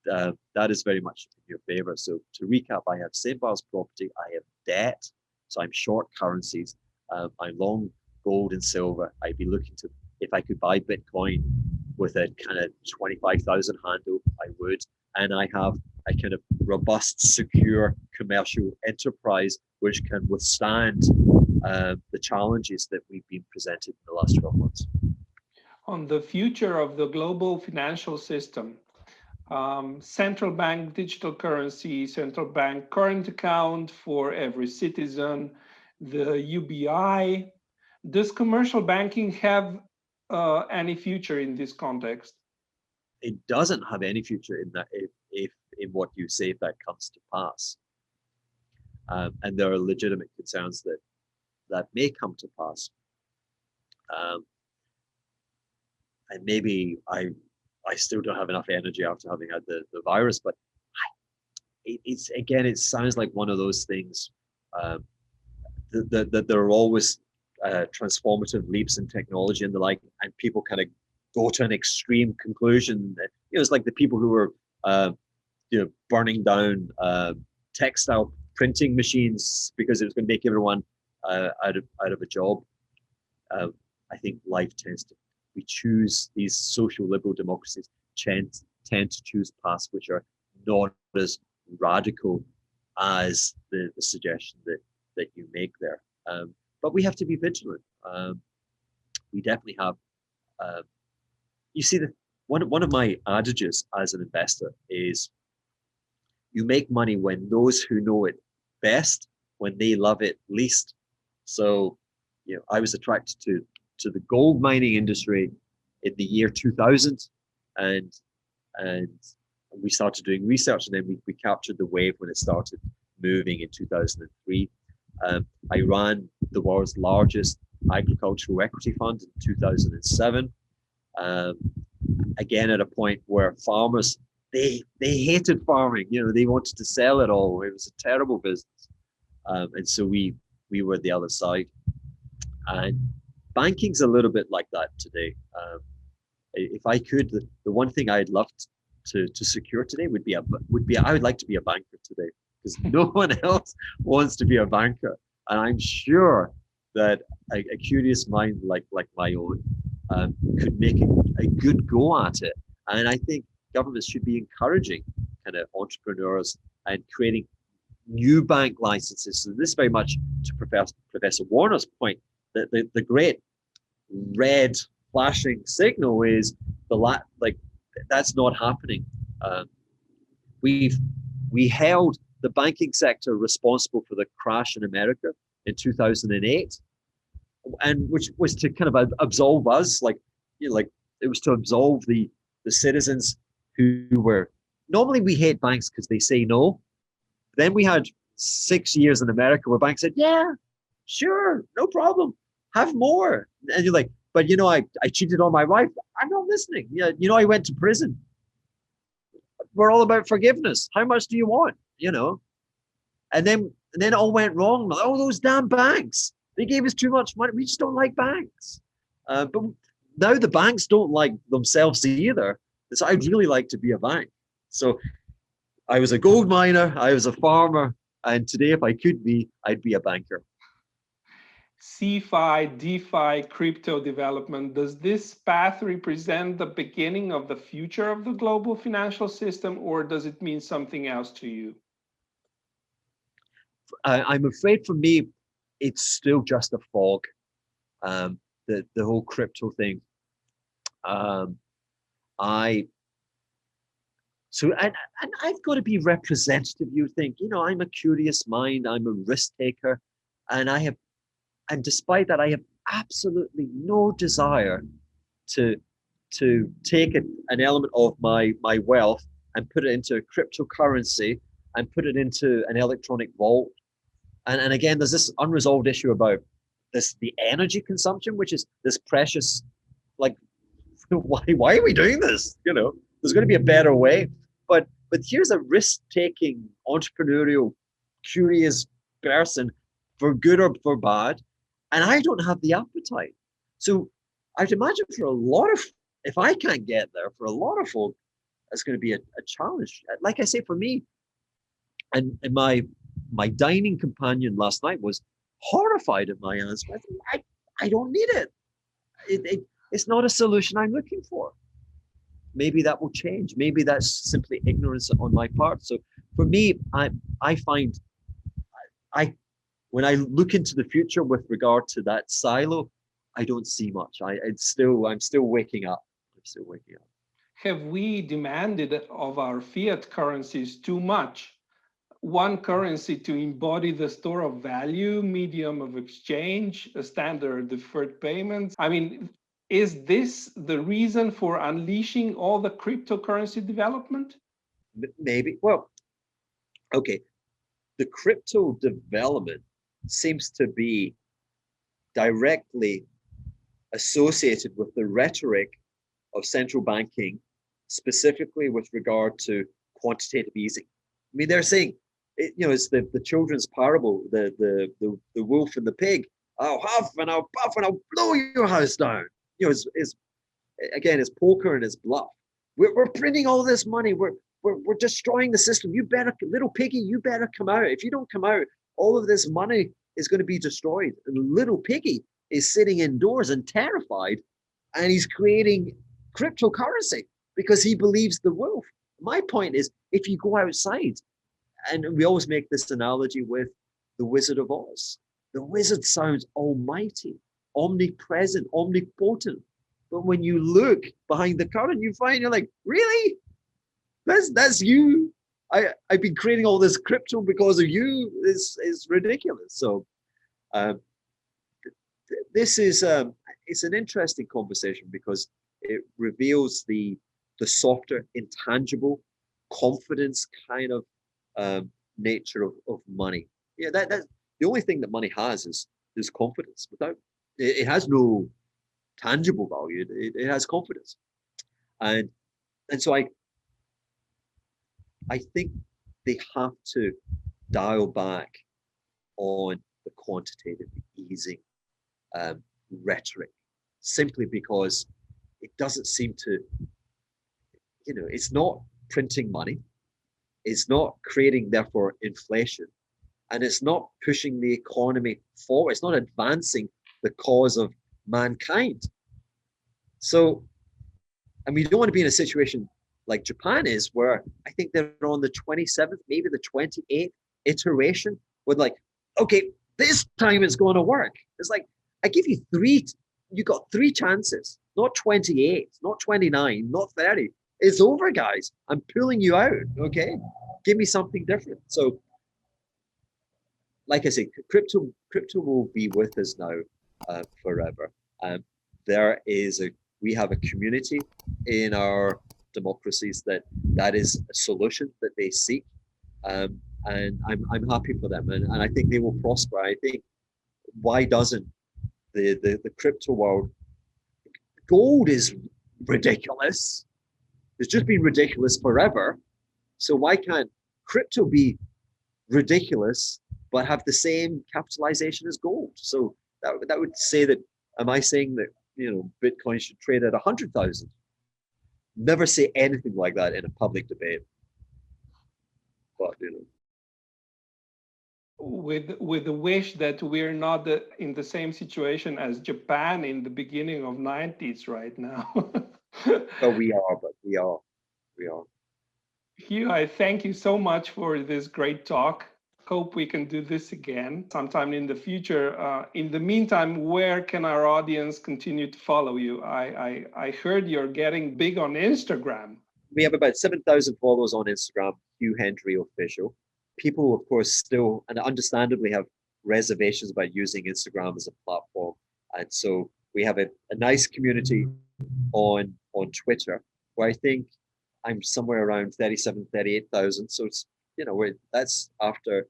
that is very much in your favor. So to recap, I have St. Bart's property. I have debt, so I'm short currencies. I'm long gold and silver. I'd be looking to, if I could buy Bitcoin with a kind of 25,000 handle, I would. And I have a kind of robust, secure commercial enterprise which can withstand the challenges that we've been presented in the last 12 months. On the future of the global financial system, central bank digital currency, central bank current account for every citizen, the UBI. Does commercial banking have any future in this context? It doesn't have any future in that if in what you say if that comes to pass. and there are legitimate concerns that may come to pass. And maybe I still don't have enough energy after having had the virus, but it sounds like one of those things that there are always transformative leaps in technology and the like, and people kind of go to an extreme conclusion. It's like the people who were burning down textile printing machines because it was going to make everyone out of a job. I think life tends to, we choose these social liberal democracies tend to choose paths which are not as radical as the suggestion that you make there. But we have to be vigilant. We definitely have. You see, one of my adages as an investor is, you make money when those who know it best, when they love it least. So, I was attracted to the gold mining industry in the year 2000, and we started doing research, and then we captured the wave when it started moving in 2003. I ran the world's largest agricultural equity fund in 2007. Again, at a point where farmers, they hated farming. They wanted to sell it all. It was a terrible business, and so we were the other side. And banking's a little bit like that today. If I could, the one thing I'd love to secure today would be I would like to be a banker today, because no one else wants to be a banker, and I'm sure that a curious mind like my own could make a good go at it. And I think governments should be encouraging kind of entrepreneurs and creating new bank licenses. So this is very much to Professor Warner's point, that the great red flashing signal is that's not happening. We held the banking sector responsible for the crash in America in 2008, and which was to kind of absolve us, it was to absolve the citizens who were, normally we hate banks because they say no. Then we had 6 years in America where banks said, yeah, sure, no problem, have more. And you're like, but I cheated on my wife. I'm not listening. Yeah, I went to prison. We're all about forgiveness. How much do you want? And then it all went wrong. Oh, those damn banks. They gave us too much money. We just don't like banks. But now the banks don't like themselves either. So I'd really like to be a bank. So I was a gold miner, I was a farmer, and today, if I could be, I'd be a banker. CeFi, DeFi, crypto development, does this path represent the beginning of the future of the global financial system, or does it mean something else to you? I'm afraid for me, it's still just a fog. The whole crypto thing. And I've got to be representative. You think, I'm a curious mind, I'm a risk taker, and despite that, I have absolutely no desire to take an element of my wealth and put it into cryptocurrency and put it into an electronic vault. And again, there's this unresolved issue about the energy consumption, which is this precious, why are we doing this? There's going to be a better way. But here's a risk-taking, entrepreneurial, curious person, for good or for bad, and I don't have the appetite. So I'd imagine if I can't get there, for a lot of folk, it's going to be a challenge. Like I say, for me, and my dining companion last night was horrified at my answer. I don't need it. It's not a solution I'm looking for. Maybe that will change. Maybe that's simply ignorance on my part. So for me, I find when I look into the future with regard to that silo, I don't see much. I'm still waking up. I'm still waking up. Have we demanded of our fiat currencies too much? One currency to embody the store of value, medium of exchange, a standard deferred payments. I mean, is this the reason for unleashing all the cryptocurrency development? Maybe. Well, okay. the crypto development seems to be directly associated with the rhetoric of central banking, specifically with regard to quantitative easing. I mean, they're saying, it's the children's parable, the wolf and the pig. I'll huff and I'll puff and I'll blow your house down. It's poker and it's bluff. We're printing all this money. We're destroying the system. You better, little piggy, you better come out. If you don't come out, all of this money is going to be destroyed. And little piggy is sitting indoors and terrified, and he's creating cryptocurrency because he believes the wolf. My point is, if you go outside, and we always make this analogy with the Wizard of Oz. The wizard sounds almighty, omnipresent, omnipotent. But when you look behind the curtain, you find you're like, really? That's you? I've been creating all this crypto because of you. It's ridiculous. So this is it's an interesting conversation because it reveals the softer, intangible, confidence kind of nature of money. Yeah, that's the only thing that money has is confidence. Without it has no tangible value. It has confidence, and so I think they have to dial back on the quantitative easing rhetoric, simply because it doesn't seem to, it's not printing money, it's not creating, therefore, inflation, and it's not pushing the economy forward. It's not advancing the cause of mankind. So, and we don't want to be in a situation like Japan is, where I think they're on the 27th, maybe the 28th iteration with like, okay, this time it's going to work. It's like, I give you you got 3 chances, not 28, not 29, not 30. It's over, guys. I'm pulling you out, okay? Give me something different. So, like I say, crypto will be with us now forever. We have a community in our democracies that is a solution that they seek, and I'm happy for them, and I think they will prosper. I think, why doesn't the crypto world? Gold is ridiculous. It's just been ridiculous forever. So why can't crypto be ridiculous but have the same capitalization as gold? So that would say that. Am I saying that Bitcoin should trade at 100,000? Never say anything like that in a public debate. But with the wish that we're not in the same situation as Japan in the beginning of 90s right now. But we are. Hugh, I thank you so much for this great talk. Hope we can do this again sometime in the future. In the meantime, where can our audience continue to follow you? I heard you're getting big on Instagram. We have about 7,000 followers on Instagram, Hugh Hendry Official. People, of course, still and understandably have reservations about using Instagram as a platform. And so we have a nice community on Twitter, where I think I'm somewhere around 37, 38,000. So it's, that's after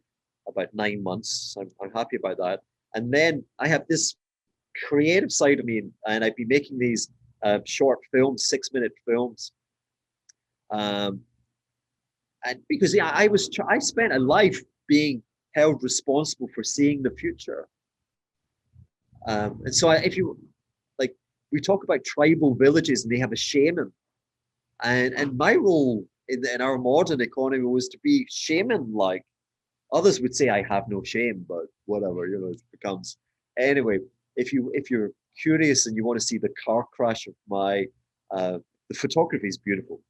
about 9 months. So I'm happy about that. And then I have this creative side of me, and I've been making these short films, 6-minute films. And because I spent a life being held responsible for seeing the future. And so if you like, we talk about tribal villages and they have a shaman, and my role in our modern economy was to be shaman-like. Others would say I have no shame, but whatever, it becomes. Anyway, if you're curious and you want to see the car crash of my, the photography is beautiful.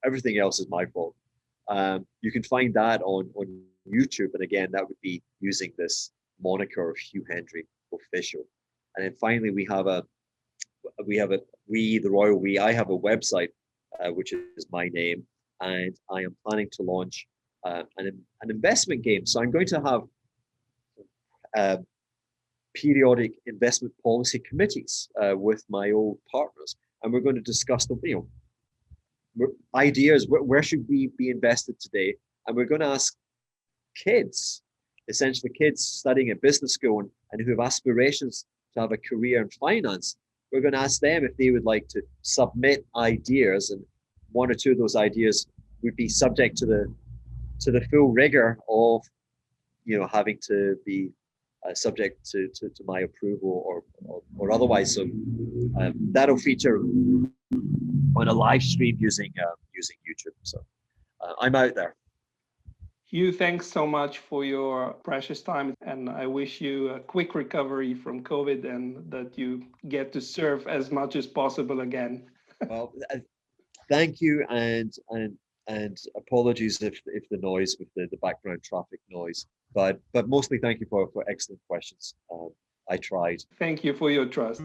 Everything else is my fault. You can find that on YouTube, and again, that would be using this moniker of Hugh Hendry Official. And then finally, I have a website, which is my name, and I am planning to launch an investment game. So I'm going to have periodic investment policy committees with my old partners, and we're going to discuss the ideas. Where should we be invested today? And we're going to ask kids, essentially kids studying at business school and who have aspirations to have a career in finance. We're going to ask them if they would like to submit ideas, and one or two of those ideas would be subject to the full rigor of, having to be subject to my approval or otherwise. So that'll feature on a live stream using YouTube. So I'm out there. Hugh, thanks so much for your precious time, and I wish you a quick recovery from COVID and that you get to surf as much as possible again. Well, thank you, and apologies if the noise with the background traffic noise, but mostly thank you for excellent questions. I tried. Thank you for your trust.